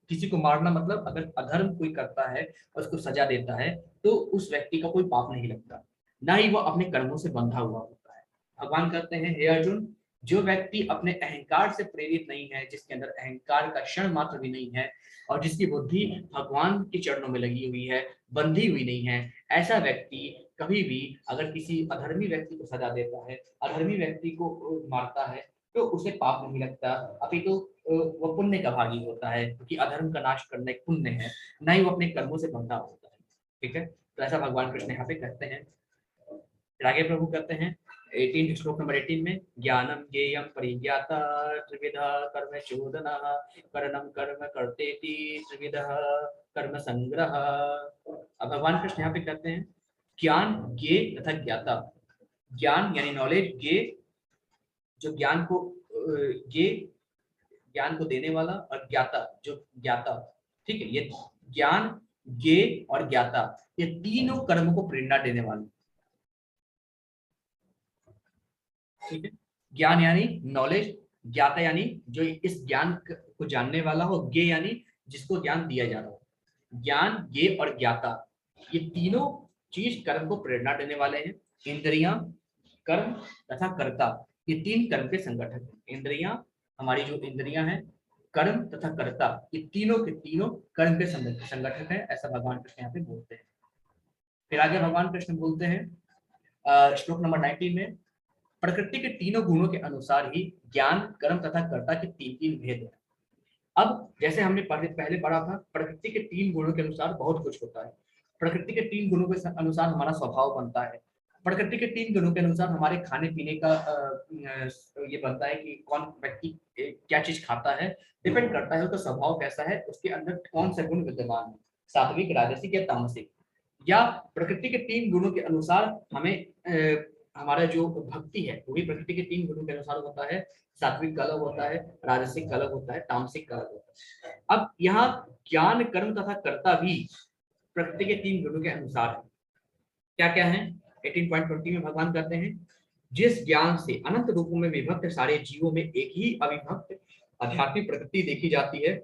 S1: किसी को मारना मतलब अगर अधर्म कोई करता है और उसको सजा देता है, तो उस व्यक्ति का कोई पाप नहीं लगता, ना ही वो अपने कर्मों से बंधा हुआ होता है। भगवान कहते हैं, हे अर्जुन, जो व्यक्ति अपने अहंकार से प्रेरित नहीं है, जिसके अंदर अहंकार का क्षण मात्र भी नहीं है और जिसकी बुद्धि भगवान के चरणों में लगी हुई है, बंधी हुई नहीं है, ऐसा व्यक्ति कभी भी अगर किसी अधर्मी व्यक्ति को सजा देता है, अधर्मी व्यक्ति को मारता है, तो उसे पाप नहीं लगता, अभी तो वो पुण्य का भागी होता है, क्योंकि अधर्म का नाश करना एक पुण्य है, ना ही वो अपने कर्मों से बंधा होता है। ठीक है, तो ऐसा भगवान कृष्ण यहाँ पे कहते हैं। फिर आगे प्रभु कहते हैं 18 श्लोक नंबर 18 में, ज्ञानम ज्ञेयम परिज्ञाता त्रिविधा कर्म चोदना करणम कर्म कर्तेति त्रिविधा कर्म संग्रह। अब भगवान कृष्ण यहाँ पे कहते हैं, ज्ञान, ज्ञेय तथा ज्ञाता। ज्ञान यानी नॉलेज, ज्ञेय जो ज्ञान को ज्ञेय ज्ञान को देने वाला, और ज्ञाता जो ज्ञाता, ठीक है, ये ज्ञान, ज्ञेय और ज्ञाता, ये तीनों कर्म को प्रेरणा देने वाले, ठीक है। ज्ञान यानी नॉलेज, ज्ञाता यानी जो इस ज्ञान को जानने वाला हो, ज्ञेय यानी जिसको ज्ञान दिया जा रहा हो। ज्ञान, ज्ञेय और ज्ञाता, ये तीनों चीज कर्म को प्रेरणा देने वाले हैं। इंद्रियां, कर्म तथा कर्ता, ये तीन कर्म के संगठक हैं। इंद्रियां, हमारी जो इंद्रियां हैं, कर्म तथा कर्ता, ये तीनों के तीनों कर्म के संगठक हैं, ऐसा भगवान कृष्ण यहाँ पे बोलते हैं। फिर आगे भगवान कृष्ण बोलते हैं श्लोक नंबर 19 में, प्रकृति के तीनों गुणों के अनुसार ही ज्ञान, कर्म तथा कर्ता के तीन तीन भेद हैं। अब जैसे हमने पहले पढ़ा था, प्रकृति के तीन गुणों के अनुसार बहुत कुछ होता है। प्रकृति के तीन गुणों के अनुसार हमारा स्वभाव बनता है। प्रकृति के तीन गुणों के अनुसार हमारे खाने पीने का ये बनता है कि कौन व्यक्ति क्या चीज खाता है, डिपेंड करता है उसका स्वभाव कैसा है, उसके अंदर कौन से गुण विद्यमान है, सात्विक, राजसिक या तामसिक। या प्रकृति के तीन गुणों के अनुसार हमें हमारा जो भक्ति है वो भी प्रकृति के तीन गुणों के अनुसार होता है। सात्विक का अलग होता है, राजसिक का अलग होता है, तामसिक का अलग होता है। अब यहाँ ज्ञान, कर्म तथा कर्ता भी प्रकृति के तीन गुणों के अनुसार है। क्या क्या है? 18.20 में भगवान कहते हैं, जिस ज्ञान से अनंत रूपों में विभक्त सारे जीवों में एक ही अविभक्त आध्यात्मिक प्रकृति देखी जाती है,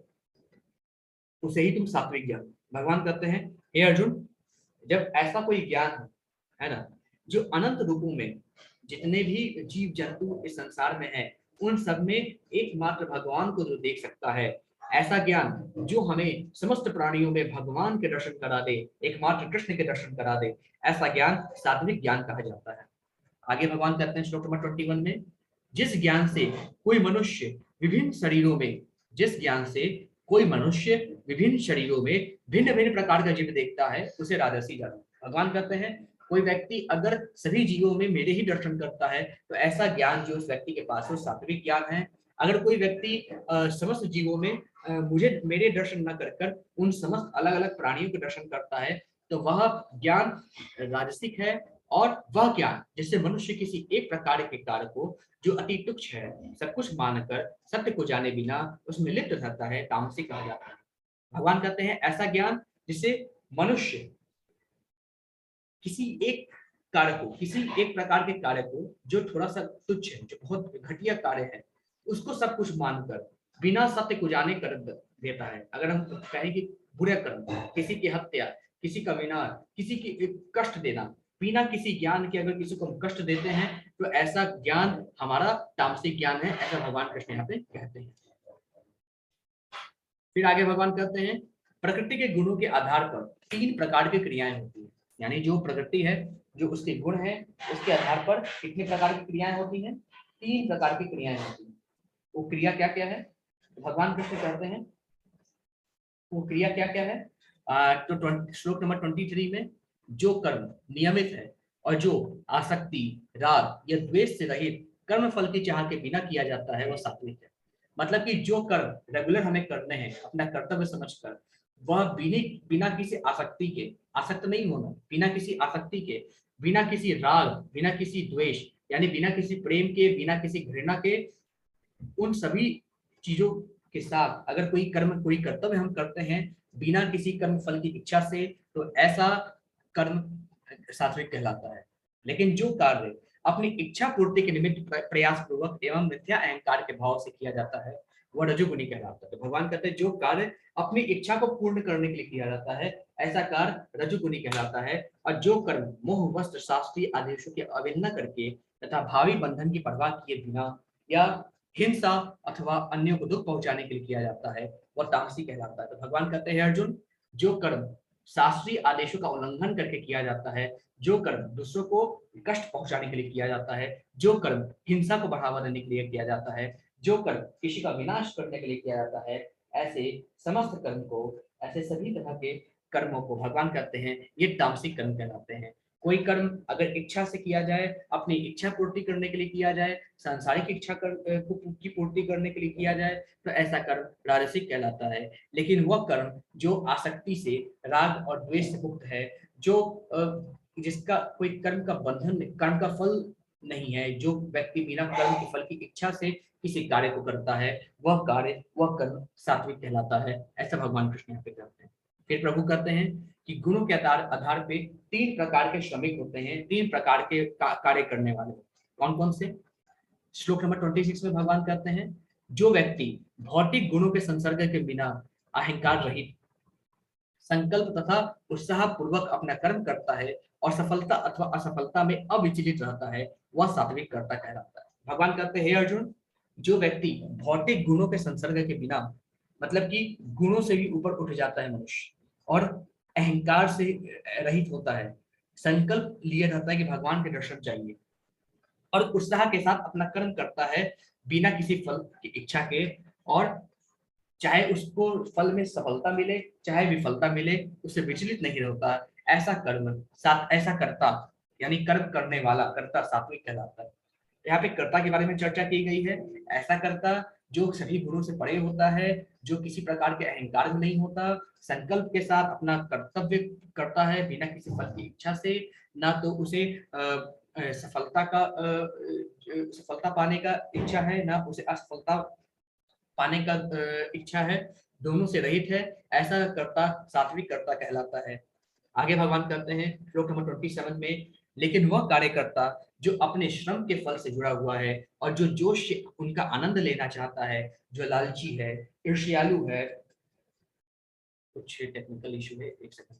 S1: उसे ही तुम सात्विक ज्ञान। भगवान कहते हैं, हे अर्जुन, जब ऐसा कोई ज्ञान है ना, जो अनंत रूपों में जितने भी जीव जंतु इस संसार में है, उन सब में एकमात्र भगवान को जो देख सकता है, ऐसा ज्ञान जो हमें समस्त प्राणियों में भगवान के दर्शन करा दे, एकमात्र कृष्ण के दर्शन करा दे, ऐसा ज्ञान सात्विक ज्ञान कहा जाता है। आगे भगवान कहते हैं श्लोक नंबर 21 में, जिस ज्ञान से कोई मनुष्य विभिन्न शरीरों में, जिस ज्ञान से कोई मनुष्य विभिन्न शरीरों में भिन्न भिन्न प्रकार का जीव देखता है, उसे राजसी ज्ञान। भगवान कहते हैं, कोई व्यक्ति अगर सभी जीवों में मेरे ही दर्शन करता है, तो ऐसा ज्ञान जो उस व्यक्ति के पास है सात्विक ज्ञान है। अगर कोई व्यक्ति समस्त जीवों में मुझे मेरे दर्शन न कर कर उन समस्त अलग अलग प्राणियों के दर्शन करता है, तो वह ज्ञान राजसिक है। और वह ज्ञान जिससे मनुष्य किसी एक प्रकार के कार्य को जो अति तुच्छ है, सब कुछ मानकर सत्य को जाने बिना उसमें लिप्त रहता है, तामसिक कहा जाता है। भगवान कहते हैं, ऐसा ज्ञान जिससे मनुष्य किसी एक कार्य को, किसी एक प्रकार के कार्य को जो थोड़ा सा तुच्छ है, जो बहुत घटिया कार्य है, उसको सब कुछ मानकर बिना सत्य को जाने कर देता है। अगर हम कहें कि बुरे कर्म, किसी की हत्या, किसी का विनाश, किसी की कष्ट देना, बिना किसी ज्ञान के अगर किसी को हम कष्ट देते हैं, तो ऐसा ज्ञान हमारा तामसिक ज्ञान है, ऐसा भगवान कृष्ण यहाँ पे कहते हैं। फिर आगे भगवान कहते हैं, प्रकृति के गुणों के आधार पर तीन प्रकार की क्रियाएं होती है। यानी जो प्रकृति है, जो उसके गुण है, उसके आधार पर कितने प्रकार की क्रियाएं होती हैं? तीन प्रकार की क्रियाएं होती हैं। वो क्रिया क्या क्या है? तो भगवान कृष्ण कहते हैं, वो क्रिया क्या क्या है? तो श्लोक नंबर 23 में, जो कर्म नियमित है और जो आसक्ति, राग या द्वेष से रहित कर्म फल की चाह के बिना किया जाता है, वह सात्विक है। मतलब कि जो कर्म रेगुलर हमें करने हैं अपना कर्तव्य समझकर, वह बिना किसी आसक्ति के, आसक्त नहीं होना, बिना किसी आसक्ति के, बिना किसी राग, बिना किसी द्वेष, यानी बिना किसी प्रेम के, बिना किसी घृणा के, उन सभी चीजों के साथ अगर कोई कर्म, कोई कर्तव्य हम करते हैं बिना किसी कर्म फल की इच्छा से, तो ऐसा कर्म सात्विक कहलाता है। लेकिन जो कार्य अपनी इच्छा पूर्ति के निमित्त प्रयास पूर्वक एवं मिथ्या अहंकार के भाव से किया जाता है, वह रजोगुणी कहलाता है। तो भगवान कहते हैं, जो कार्य अपनी इच्छा को पूर्ण करने के लिए किया जाता है, ऐसा कार्य रजोगुणी कहलाता है। और जो कर्म मोह, वस्त्र, शास्त्रीय आदेशों की अवहेलना करके तथा भावी बंधन की परवाह किए बिना या हिंसा अथवा अन्यों को दुख पहुंचाने के लिए किया जाता है, वह तामसिक कहलाता है। तो भगवान कहते हैं, अर्जुन, जो कर्म शास्त्रीय आदेशों का उल्लंघन करके किया जाता है, जो कर्म दूसरों को कष्ट पहुंचाने के लिए किया जाता है, जो कर्म हिंसा को बढ़ावा देने के लिए किया जाता है, जो कर्म किसी का विनाश करने के लिए किया जाता है, ऐसे समस्त कर्म को, ऐसे सभी तरह के कर्मों को भगवान कहते हैं ये तामसिक कर्म कहलाते हैं। कोई कर्म अगर इच्छा से किया जाए, अपनी इच्छा पूर्ति करने के लिए किया जाए, सांसारिक इच्छा की पूर्ति करने के लिए किया जाए, तो ऐसा कर्म राजसिक कहलाता है। लेकिन वह कर्म जो आसक्ति से, राग और द्वेष से मुक्त है, जो जिसका कोई कर्म का बंधन, कर्म का फल नहीं है, जो व्यक्ति बिना कर्म के फल की इच्छा से किसी कार्य को करता है, वह कार्य वह कर्म सात्विक कहलाता है। ऐसा भगवान कृष्ण यहाँ पे करते हैं। फिर प्रभु कहते हैं कि गुणों के आधार पे 3 प्रकार के श्रमिक होते हैं, 3 प्रकार के कार्य करने वाले। कौन कौन से? श्लोक नंबर 26 में भगवान कहते हैं, जो व्यक्ति भौतिक गुणों के संसर्ग के बिना अहंकार रहित संकल्प तथा उत्साह पूर्वक अपना कर्म करता है और सफलता अथवा असफलता में अविचलित रहता है, वह सात्विक कर्ता कहलाता है। भगवान कहते हैं, हे अर्जुन, जो व्यक्ति भौतिक गुणों के संसर्ग के बिना, मतलब कि गुणों से भी ऊपर उठ जाता है मनुष्य और अहंकार से रहित होता है, संकल्प लिए रहता है कि भगवान के दर्शन चाहिए और उत्साह के साथ अपना कर्म करता है बिना किसी फल की इच्छा के, और चाहे उसको फल में सफलता मिले चाहे विफलता मिले, उससे विचलित नहीं होता, ऐसा कर्म साथ ऐसा कर्ता यानी कर्म करने वाला कर्ता सात्विक कहलाता है। यहाँ पे कर्ता के बारे में चर्चा की गई है। ऐसा कर्ता जो सभी गुणों से परे होता है, जो किसी प्रकार के अहंकार में नहीं होता, संकल्प के साथ अपना कर्तव्य करता है बिना किसी फल की इच्छा से, ना तो उसे सफलता पाने का इच्छा है, ना उसे असफलता पाने का इच्छा है, दोनों से रहित है, ऐसा कर्ता सात्विक कर्ता कहलाता है। आगे भगवान कहते हैं श्लोक नंबर 27 में, लेकिन वह कार्यकर्ता जो अपने श्रम के फल से जुड़ा हुआ है और जो जोश से उनका आनंद लेना चाहता है, जो लालची है, ईर्ष्यालु है, कुछ टेक्निकल इशू है, एक सेकंड।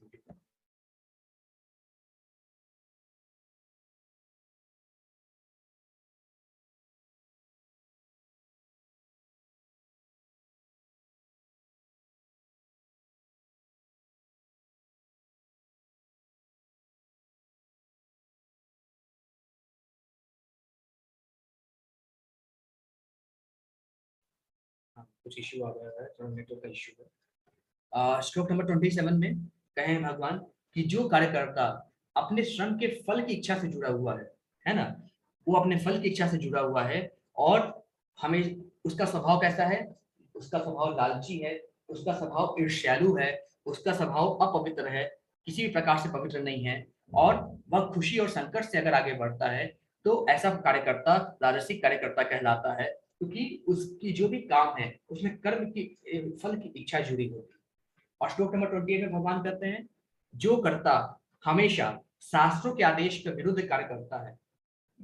S1: हाँ, कुछ इशू आ गया है, थोड़ा नेटवर्क का इशू है। श्लोक नंबर 27 में कहे भगवान कि जो कार्यकर्ता अपने श्रम के फल की इच्छा से जुड़ा हुआ है ना, वो अपने फल की इच्छा से जुड़ा हुआ है और हमें उसका स्वभाव कैसा है? उसका स्वभाव लालची है, उसका स्वभाव ईर्ष्यालु है, उसका स्वभाव अपवित्र है, किसी भी प्रकार से पवित्र नहीं है, और वह खुशी और संकट से अगर आगे बढ़ता है तो ऐसा कार्यकर्ता राजसिक कार्यकर्ता कहलाता है, क्योंकि उसकी जो भी काम है उसमें कर्म की फल की इच्छा जुड़ी होती है। और श्लोक नंबर 28 में भगवान कहते हैं, जो कर्ता हमेशा शास्त्रों के आदेश के विरुद्ध कार्य करता है,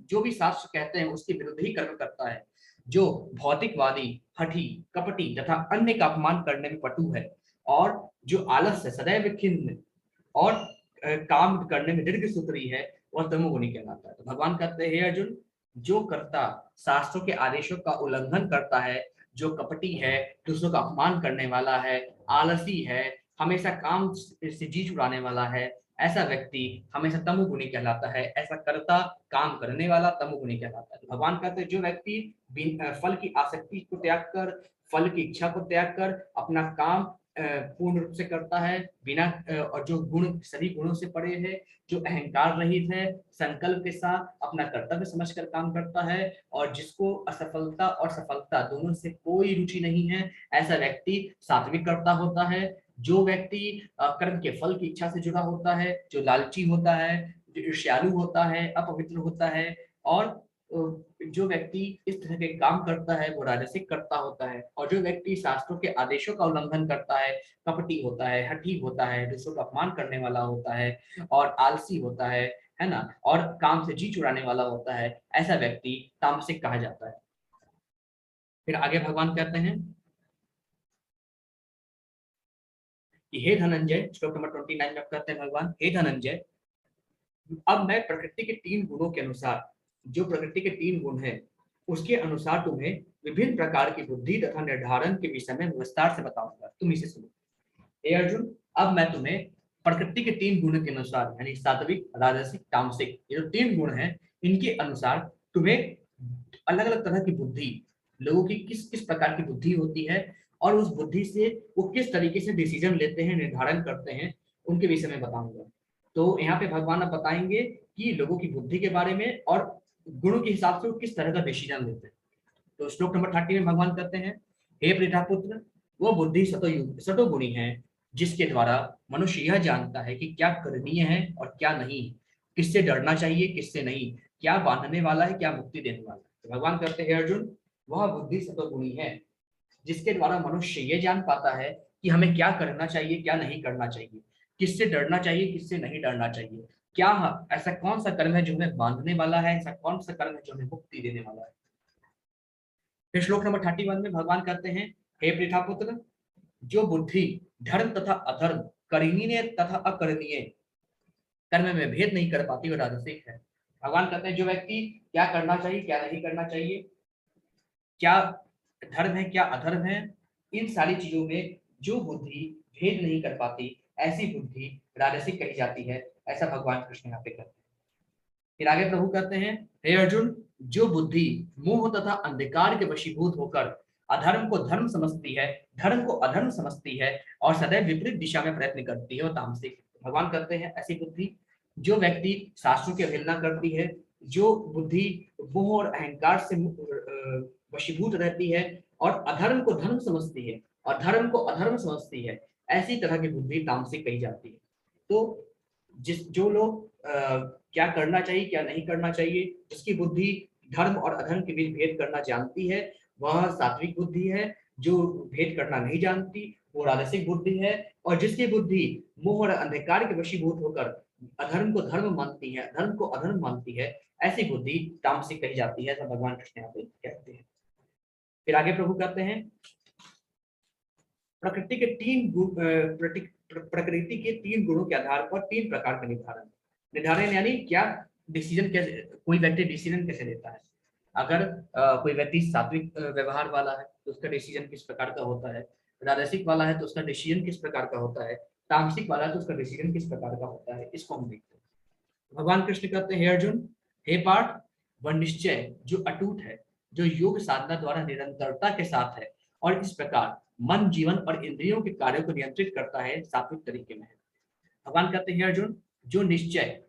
S1: जो भी शास्त्र कहते हैं उसके विरुद्ध ही कर्म करता है, जो भौतिकवादी, हठी, कपटी तथा अन्य का अपमान करने में पटु है, और जो आलस से सदैव खिन्न और काम करने में दीर्घ सूत्री है, वह तमोगुणी कहलाता है। तो भगवान कहते हैं, हे अर्जुन, जो कर्ता शास्त्रों के आदेशों का उल्लंघन करता है, जो कपटी है, दूसरों का अपमान करने वाला है, आलसी है, हमेशा काम से जी छुड़ाने वाला है, ऐसा व्यक्ति हमेशा तमोगुणी कहलाता है। ऐसा कर्ता, काम करने वाला तमोगुणी कहलाता है। भगवान कहते हैं, जो व्यक्ति फल की आसक्ति को त्याग कर, फल की इच्छा को त्याग कर अपना काम पूर्ण रूप से करता है बिना और जो गुण सभी गुणों से परे है, जो अहंकार रहित है, संकल्प के साथ अपना कर्तव्य समझकर काम करता है, और जिसको असफलता और सफलता दोनों से कोई रुचि नहीं है, ऐसा व्यक्ति सात्विक कर्ता होता है। जो व्यक्ति कर्म के फल की इच्छा से जुड़ा होता है, जो लालची होता है, जो ईर्ष्यालु होता है, अपवित्र होता है, और जो व्यक्ति इस तरह के काम करता है वो राजसिक कर्ता होता है। और जो व्यक्ति शास्त्रों के आदेशों का उल्लंघन करता है, कपटी होता है, हठी होता है, दूसरों का अपमान करने वाला होता है, और आलसी होता है ना, और काम से जी चुराने वाला होता है, ऐसा व्यक्ति तामसिक कहा जाता है। फिर आगे भगवान कहते हैं कि हे धनंजय, श्लोक नंबर 29 में कहते हैं भगवान, हे धनंजय, अब मैं प्रकृति के 3 गुणों के अनुसार, जो प्रकृति के 3 गुण हैं उसके अनुसार तुम्हें विभिन्न प्रकार की बुद्धि तथा निर्धारण के विषय में विस्तार से बताऊंगा, तुम इसे सुनो। हे अर्जुन, अब मैं तुम्हें प्रकृति के 3 गुण के अनुसार, यानी सात्विक, राजसिक, तामसिक, ये जो 3 गुण हैं इनके अनुसार तुम्हें अलग अलग तरह की बुद्धि, लोगों की किस किस प्रकार की बुद्धि होती है और उस बुद्धि से वो किस तरीके से डिसीजन लेते हैं, निर्धारण करते हैं, उनके विषय में बताऊंगा। तो यहाँ पे भगवान अब बताएंगे कि लोगों की बुद्धि के बारे में और गुणों के हिसाब से वो किस तरह का डिसीजन लेते हैं। तो श्लोक नंबर 30 में भगवान कहते हैं, हे पुत्र, वो बुद्धि सतोगुणी है, जिसके द्वारा मनुष्य यह जानता है कि क्या करणीय है और क्या नहीं, किससे डरना चाहिए किससे नहीं, क्या बांधने वाला है क्या मुक्ति देने वाला है। तो भगवान कहते हैं, अर्जुन, वह बुद्धि सत्वगुणी है, जिसके द्वारा मनुष्य ये जान पाता है कि हमें क्या करना चाहिए, क्या नहीं करना चाहिए, किससे डरना चाहिए, किससे नहीं डरना चाहिए, क्या ऐसा कौन सा कर्म है जो हमें बांधने वाला है, ऐसा कौन सा कर्म है जो हमें मुक्ति देने वाला है। फिर श्लोक नंबर 31 में भगवान कहते हैं, हे पृथापुत्र, जो बुद्धि धर्म तथा अधर्म, करणीय तथा अकरणीय कर्म में भेद नहीं कर पाती वो राजसिक है। भगवान कहते हैं जो व्यक्ति क्या करना चाहिए, क्या नहीं करना चाहिए, क्या धर्म है, क्या अधर्म है, इन सारी चीजों में जो बुद्धि भेद नहीं कर पाती, ऐसी बुद्धि राजसिक कही जाती है, ऐसा भगवान कृष्ण यहाँ पे कहते हैं। फिर आगे प्रभु कहते हैं, हे अर्जुन, जो बुद्धि मोह तथा अंधकार के वशीभूत होकर अधर्म को धर्म समझती है, धर्म को अधर्म समझती है और सदैव विपरीत दिशा में प्रयत्न करती है, वो तामसिक। भगवान कहते हैं ऐसी बुद्धि, जो व्यक्ति शास्त्रों की अवहेलना करती है, जो बुद्धि मोह और अहंकार से वशीभूत रहती है और अधर्म को धर्म समझती है और धर्म को अधर्म समझती है, ऐसी तरह की बुद्धि तामसिक कही जाती है। तो जो लोग क्या करना चाहिए, क्या नहीं करना चाहिए, जिसकी बुद्धि धर्म और अधर्म के बीच भेद करना जानती है, वह सात्विक बुद्धि है। जो भेद करना नहीं जानती वो राजसिक बुद्धि है। और जिसकी बुद्धि मोह और अंधकार के वशीभूत होकर अधर्म को धर्म मानती है, धर्म को अधर्म मानती है, ऐसी बुद्धि तामसिक कही जाती है, ऐसा भगवान कृष्ण यहाँ पे कहते हैं। फिर आगे प्रभु कहते हैं, प्रकृति के प्रकृति के 3 गुणों के आधार पर 3 प्रकार का निर्धारण यानी क्या डिसीजन, कैसे कोई व्यक्ति डिसीजन कैसे लेता है। अगर कोई व्यक्ति सात्विक व्यवहार वाला है तो उसका डिसीजन किस प्रकार का होता है, राजसिक वाला है तो उसका डिसीजन किस प्रकार का होता है, तामसिक वाला है तो उसका डिसीजन किस प्रकार का होता है, इसको हम देखते हैं। भगवान कृष्ण कहते हैं, हे अर्जुन, हे पार्थ, वह निश्चय जो अटूट है, जो योग साधना द्वारा निरंतरता के साथ है और इस प्रकार मन, जीवन और इंद्रियों के कार्यों को नियंत्रित करता है, सात्विक तरीके में है। भगवान कहते हैं, अर्जुन, जो निश्चय,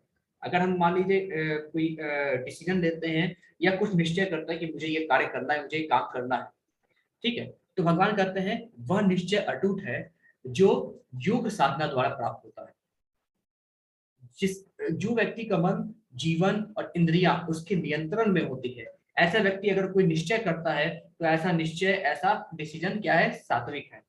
S1: अगर हम मान लीजिए कोई डिसीजन लेते हैं या कुछ निश्चय करता है कि मुझे ये कार्य करना है, मुझे ये काम करना है, ठीक है, तो भगवान कहते हैं वह निश्चय अटूट है जो योग साधना द्वारा प्राप्त होता है। जिस जो व्यक्ति का मन, जीवन और इंद्रियां उसके नियंत्रण में होती है, ऐसा व्यक्ति अगर कोई निश्चय करता है तो ऐसा निश्चय, ऐसा डिसीजन क्या है, सात्विक है।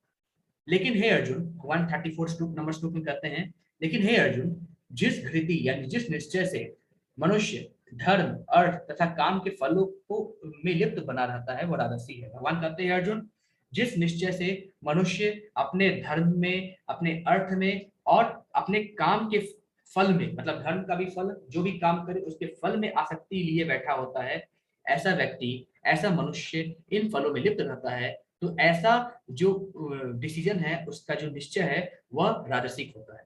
S1: लेकिन हे अर्जुन, 134 श्लोक में कहते हैं, लेकिन हे अर्जुन, जिस धृति यानी जिस निश्चय से मनुष्य धर्म, अर्थ तथा काम के फलों को में लिप्त बना रहता है वो राजसी है। भगवान कहते हैं, अर्जुन, जिस निश्चय से मनुष्य अपने धर्म में, अपने अर्थ में और अपने काम के फल में, मतलब धर्म का भी फल, जो भी काम करे उसके फल में आसक्ति लिए बैठा होता है, ऐसा व्यक्ति, ऐसा मनुष्य इन फलों में लिप्त रहता है, तो ऐसा जो डिसीजन है, उसका जो निश्चय है वह राजसिक होता है।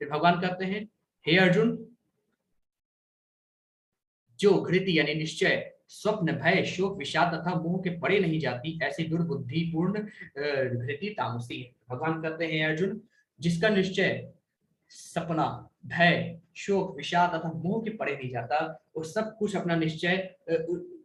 S1: फिर भगवान कहते हैं, हे अर्जुन, जो घृति यानी निश्चय स्वप्न, भय, शोक, विषाद तथा मोह के पड़े नहीं जाती, ऐसी दुर्बुद्धि पूर्ण घृति तामसी है। भगवान कहते हैं, अर्जुन, जिसका निश्चय सपना, भय, शोक, विषाद तथा मोह के पड़े नहीं जाता, वो सब कुछ अपना निश्चय,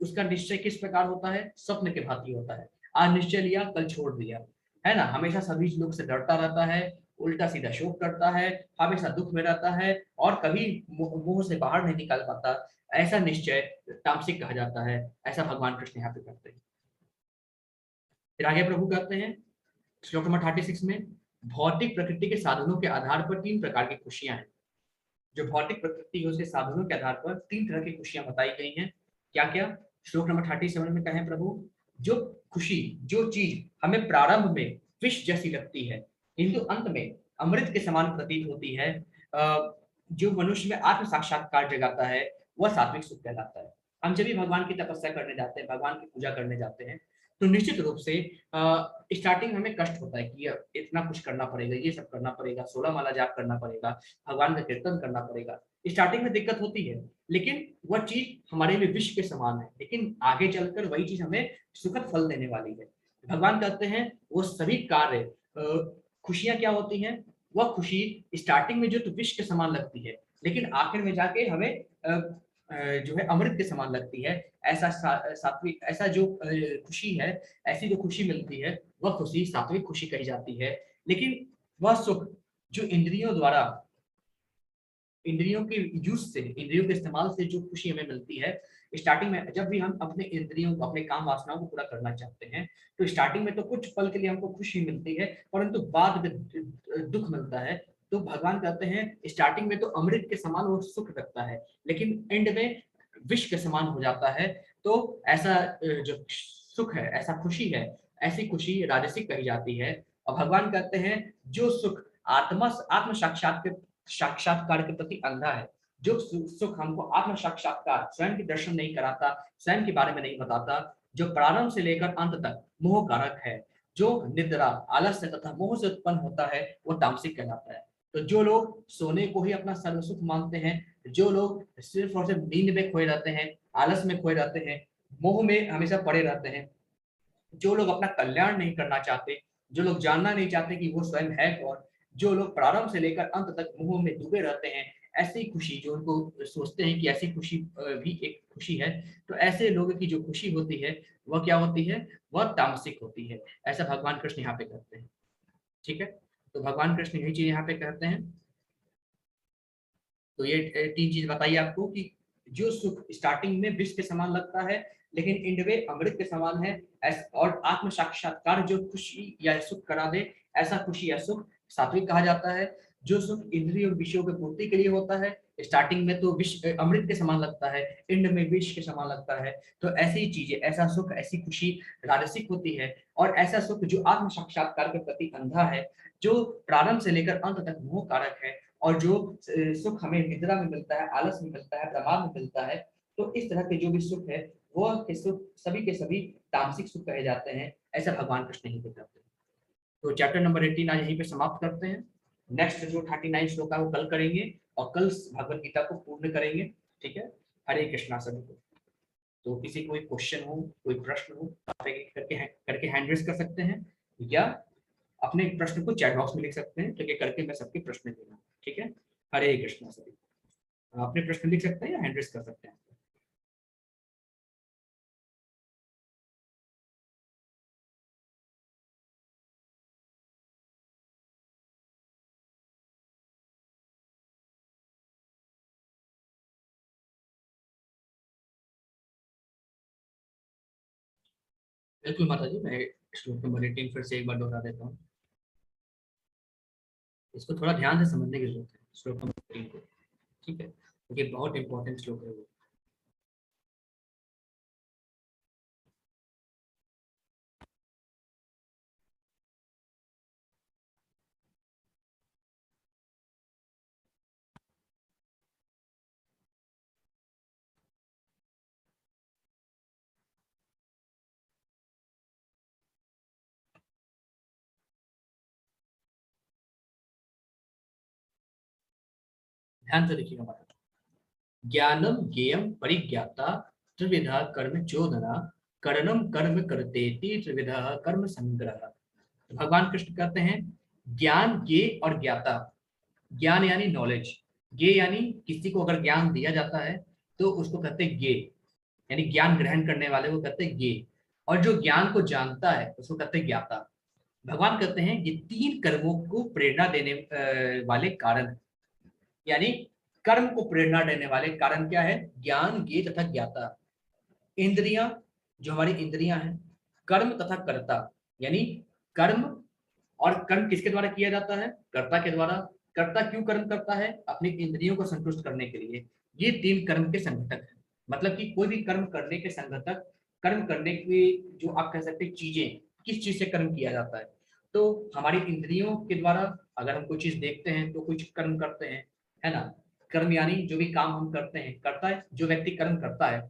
S1: उसका निश्चय किस प्रकार होता है, स्वप्न के भांति होता है। आज निश्चय लिया, कल छोड़ दिया, है ना, हमेशा सभी लोग से डरता रहता है, उल्टा सीधा शोक करता है, हमेशा दुख में रहता है और कभी मोह से बाहर नहीं निकाल पाता, ऐसा निश्चय तामसिक कहा जाता है, ऐसा भगवान कृष्ण यहाँ पे करते हैं। फिर आगे प्रभु कहते हैं श्लोक नंबर 36 में, भौतिक प्रकृति के साधनों के आधार पर 3 प्रकार की खुशियां हैं। जो भौतिक प्रकृति है उसके साधनों के आधार पर 3 तरह की खुशियां बताई गई हैं। क्या क्या? श्लोक नंबर 37 में कहें प्रभु, जो खुशी, जो चीज हमें प्रारंभ में विष जैसी लगती है किंतु अंत में अमृत के समान प्रतीत होती है, जो मनुष्य में आत्म साक्षात्कार जगाता है, वह सात्विक सुख कहलाता है। हम जब भी भगवान की तपस्या करने जाते हैं, भगवान की पूजा करने जाते हैं, तो निश्चित रूप से स्टार्टिंग हमें कष्ट होता है कि इतना कुछ करना पड़ेगा, ये सब करना पड़ेगा, 16 माला जाप करना पड़ेगा, भगवान का कीर्तन करना पड़ेगा। स्टार्टिंग में दिक्कत होती है, लेकिन वह चीज हमारे लिए विष के समान है, लेकिन आगे चलकर वही चीज हमें सुखद फल देने वाली है। भगवान कहते हैं वो सभी कार्य, खुशियां क्या होती हैं, वह खुशी स्टार्टिंग में जो तो विष के समान लगती है, लेकिन आखिर में जाके हमें जो है अमृत के समान लगती है। ऐसा सात्विक, ऐसा जो खुशी है, ऐसी जो खुशी मिलती है, वह खुशी सात्विक खुशी कही जाती है। लेकिन वह सुख जो इंद्रियों द्वारा इंद्रियों के यूज से, इंद्रियों के इस्तेमाल से जो खुशी हमें मिलती है स्टार्टिंग में, जब भी हम अपने इंद्रियों को, अपने काम वासनाओं को पूरा करना चाहते हैं, तो स्टार्टिंग में तो कुछ पल के लिए हमको खुशी मिलती है, परंतु बाद में दुख मिलता है। तो भगवान कहते हैं स्टार्टिंग में तो अमृत के समान वो सुख रखता है, लेकिन एंड में विष के समान हो जाता है। तो ऐसा जो सुख है, ऐसा खुशी है, ऐसी खुशी राजसिक कही जाती है। और भगवान कहते हैं जो सुख आत्मा आत्म साक्षात्कार के प्रति अंधा है, जो सुख हमको आत्म साक्षात्कार, स्वयं की दर्शन नहीं कराता, स्वयं के बारे में नहीं बताता, जो प्रारंभ से लेकर अंत तक मोह कारक है, जो निद्रा, आलस्य तथा मोह से उत्पन्न होता है, वो तामसिक कहलाता है। तो जो लोग सोने को ही अपना सर्व सुख मानते हैं, जो लोग सिर्फ और सिर्फ नींद में खोए रहते हैं, आलस में खोए रहते हैं, मोह में हमेशा पड़े रहते हैं, जो लोग अपना कल्याण नहीं करना चाहते, जो लोग जानना नहीं चाहते कि वो स्वयं है कौन, जो लोग प्रारंभ से लेकर अंत तक मोह में डूबे रहते हैं, ऐसी खुशी, जो उनको सोचते हैं कि ऐसी खुशी भी एक खुशी है, तो ऐसे लोगों की जो खुशी होती है वह क्या होती है, वह तामसिक होती है। ऐसा भगवान कृष्ण यहाँ पे कहते हैं। ठीक है, तो भगवान कृष्ण यही चीज यहाँ पे कहते हैं। तो ये तीन चीज बताइए आपको कि जो सुख स्टार्टिंग में विष के समान लगता है, लेकिन एंड में अमृत के समान है, और आत्म साक्षात्कार जो खुशी या सुख करा दे, ऐसा खुशी या सुख सात्विक कहा जाता है। जो सुख इंद्रिय और विषयों की पूर्ति के लिए होता है, स्टार्टिंग में तो विष अमृत के समान लगता है, एंड में विष के समान लगता है, तो ऐसी चीजें, ऐसा सुख, ऐसी खुशी राजसिक होती है। और ऐसा सुख जो आत्म साक्षात्कार के प्रति अंधा है, जो प्रारंभ से लेकर अंत तक मोह कारक है, और जो सुख हमें निद्रा में मिलता है, आलस में मिलता है, प्रमाद में मिलता है, तो इस तरह के जो भी सुख है वो के सुख सभी के सभी तामसिक सुख कहे जाते हैं। ऐसा भगवान कृष्ण ही बताते हैं। तो चैप्टर नंबर 18 आज यहीं पे समाप्त करते हैं। नेक्स्ट जो 39 श्लोक है वो कल करेंगे, और कल भगवत गीता को पूर्ण करेंगे। ठीक है, हरे कृष्णा सभी को। तो किसी को कोई क्वेश्चन हो, कोई प्रश्न हो, आप करके हैंड रेज कर सकते हैं, या अपने प्रश्न को चैट बॉक्स में लिख सकते हैं, ठीक है, करके मैं सबके प्रश्न दूंगा। ठीक है, हरे कृष्णा सभी। अपने प्रश्न लिख सकते हैं या हैंड रेज कर सकते हैं। बिल्कुल माता जी, मैं श्लोक नंबर 18 फिर से एक बार दोहरा देता हूँ। इसको थोड़ा ध्यान से समझने की जरूरत है, श्लोक नंबर 18 को। ठीक है, क्योंकि बहुत इंपॉर्टेंट श्लोक है वो। ध्यान से देखिएगा माता। ज्ञानम ज्ञेयम परिज्ञाता त्रिविधा कर्म चोदना, करणम कर्म करतेति त्रिविधा कर्म संग्रह। भगवान कृष्ण कहते हैं ज्ञान, ज्ञेय और ज्ञाता। ज्ञान यानी नॉलेज, ज्ञेय यानी किसी को अगर ज्ञान दिया जाता है तो उसको कहते हैं ज्ञेय, यानी ज्ञान ग्रहण करने वाले को कहते हैं ज्ञेय, और जो ज्ञान को जानता है उसको कहते हैं ज्ञाता। भगवान कहते हैं ये तीन कर्मों को प्रेरणा देने वाले कारण, यानी कर्म को प्रेरणा देने वाले कारण क्या है, ज्ञान, ज्ञेय तथा ज्ञाता। इंद्रियां, जो हमारी इंद्रियां हैं, कर्म तथा कर्ता, यानी कर्म, और कर्म किसके द्वारा किया जाता है, कर्ता के द्वारा। कर्ता क्यों कर्म करता है, अपनी इंद्रियों को संतुष्ट करने के लिए। ये तीन कर्म के संघटक हैं। मतलब कि कोई भी कर्म करने के संघटक, कर्म करने की जो आप कह सकते हैं चीजें, किस चीज से कर्म किया जाता है, तो हमारी इंद्रियों के द्वारा। अगर हम कोई चीज देखते हैं तो कुछ कर्म करते हैं, है ना। कर्म यानी जो भी काम हम करते हैं, करता है जो व्यक्ति कर्म करता है,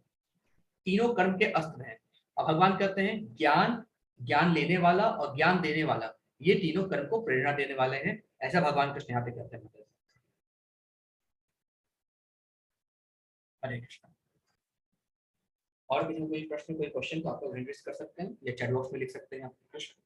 S1: तीनों कर्म के अस्त्र हैं। अब भगवान कहते हैं ज्ञान, ज्ञान लेने वाला और ज्ञान देने वाला, ये तीनों कर्म को प्रेरणा देने वाले हैं। ऐसा भगवान कृष्ण यहाँ पे कहते हैं। हरे कृष्ण। और किसी को कोई प्रश्न, कोई क्वेश्चन, तो आप लोग रेजिस्ट कर सकते हैं या चैट बॉक्स में लिख सकते हैं आपके प्रश्न।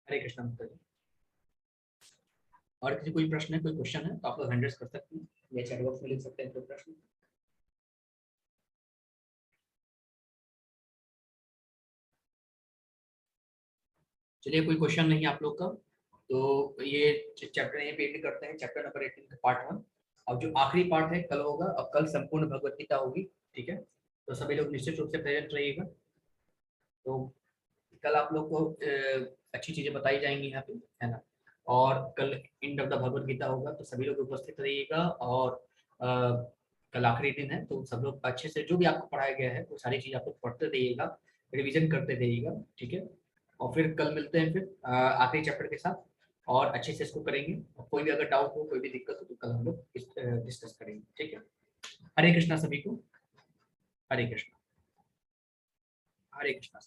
S1: हरे कृष्ण। और किसी कोई प्रश्न है, कोई क्वेश्चन है तो आप लोग हैंड रेज कर सकते हैं या चैट बॉक्स में लिख सकते हैं कोई प्रश्न। चलिए कोई क्वेश्चन नहीं आप लोग का, तो ये चैप्टर ये पे करते हैं, चैप्टर नंबर 18 का पार्ट 1। अब जो आखिरी पार्ट है कल होगा, अब कल संपूर्ण भगवत गीता होगी, ठीक है। तो सभी लोग निश्चित रूप से प्रेजेंट रहिएगा। तो कल आप लोग को अच्छी चीजें बताई जाएंगी यहाँ पे, है ना। और कल end of the Bhagavad Gita होगा, तो सभी लोग उपस्थित रहिएगा। और कल आखिरी दिन है, तो सब लोग अच्छे से जो भी आपको पढ़ाया गया है वो सारी चीज आप लोग पढ़ते रहिएगा, रिविजन करते रहिएगा, ठीक है। और फिर कल मिलते हैं फिर आखिरी चैप्टर के साथ, और अच्छे से इसको करेंगे। और कोई भी अगर डाउट हो, कोई भी दिक्कत हो, तो कल हम लोग डिस्कस करेंगे, ठीक है। हरे कृष्णा सभी को, हरे कृष्णा, हरे कृष्णा।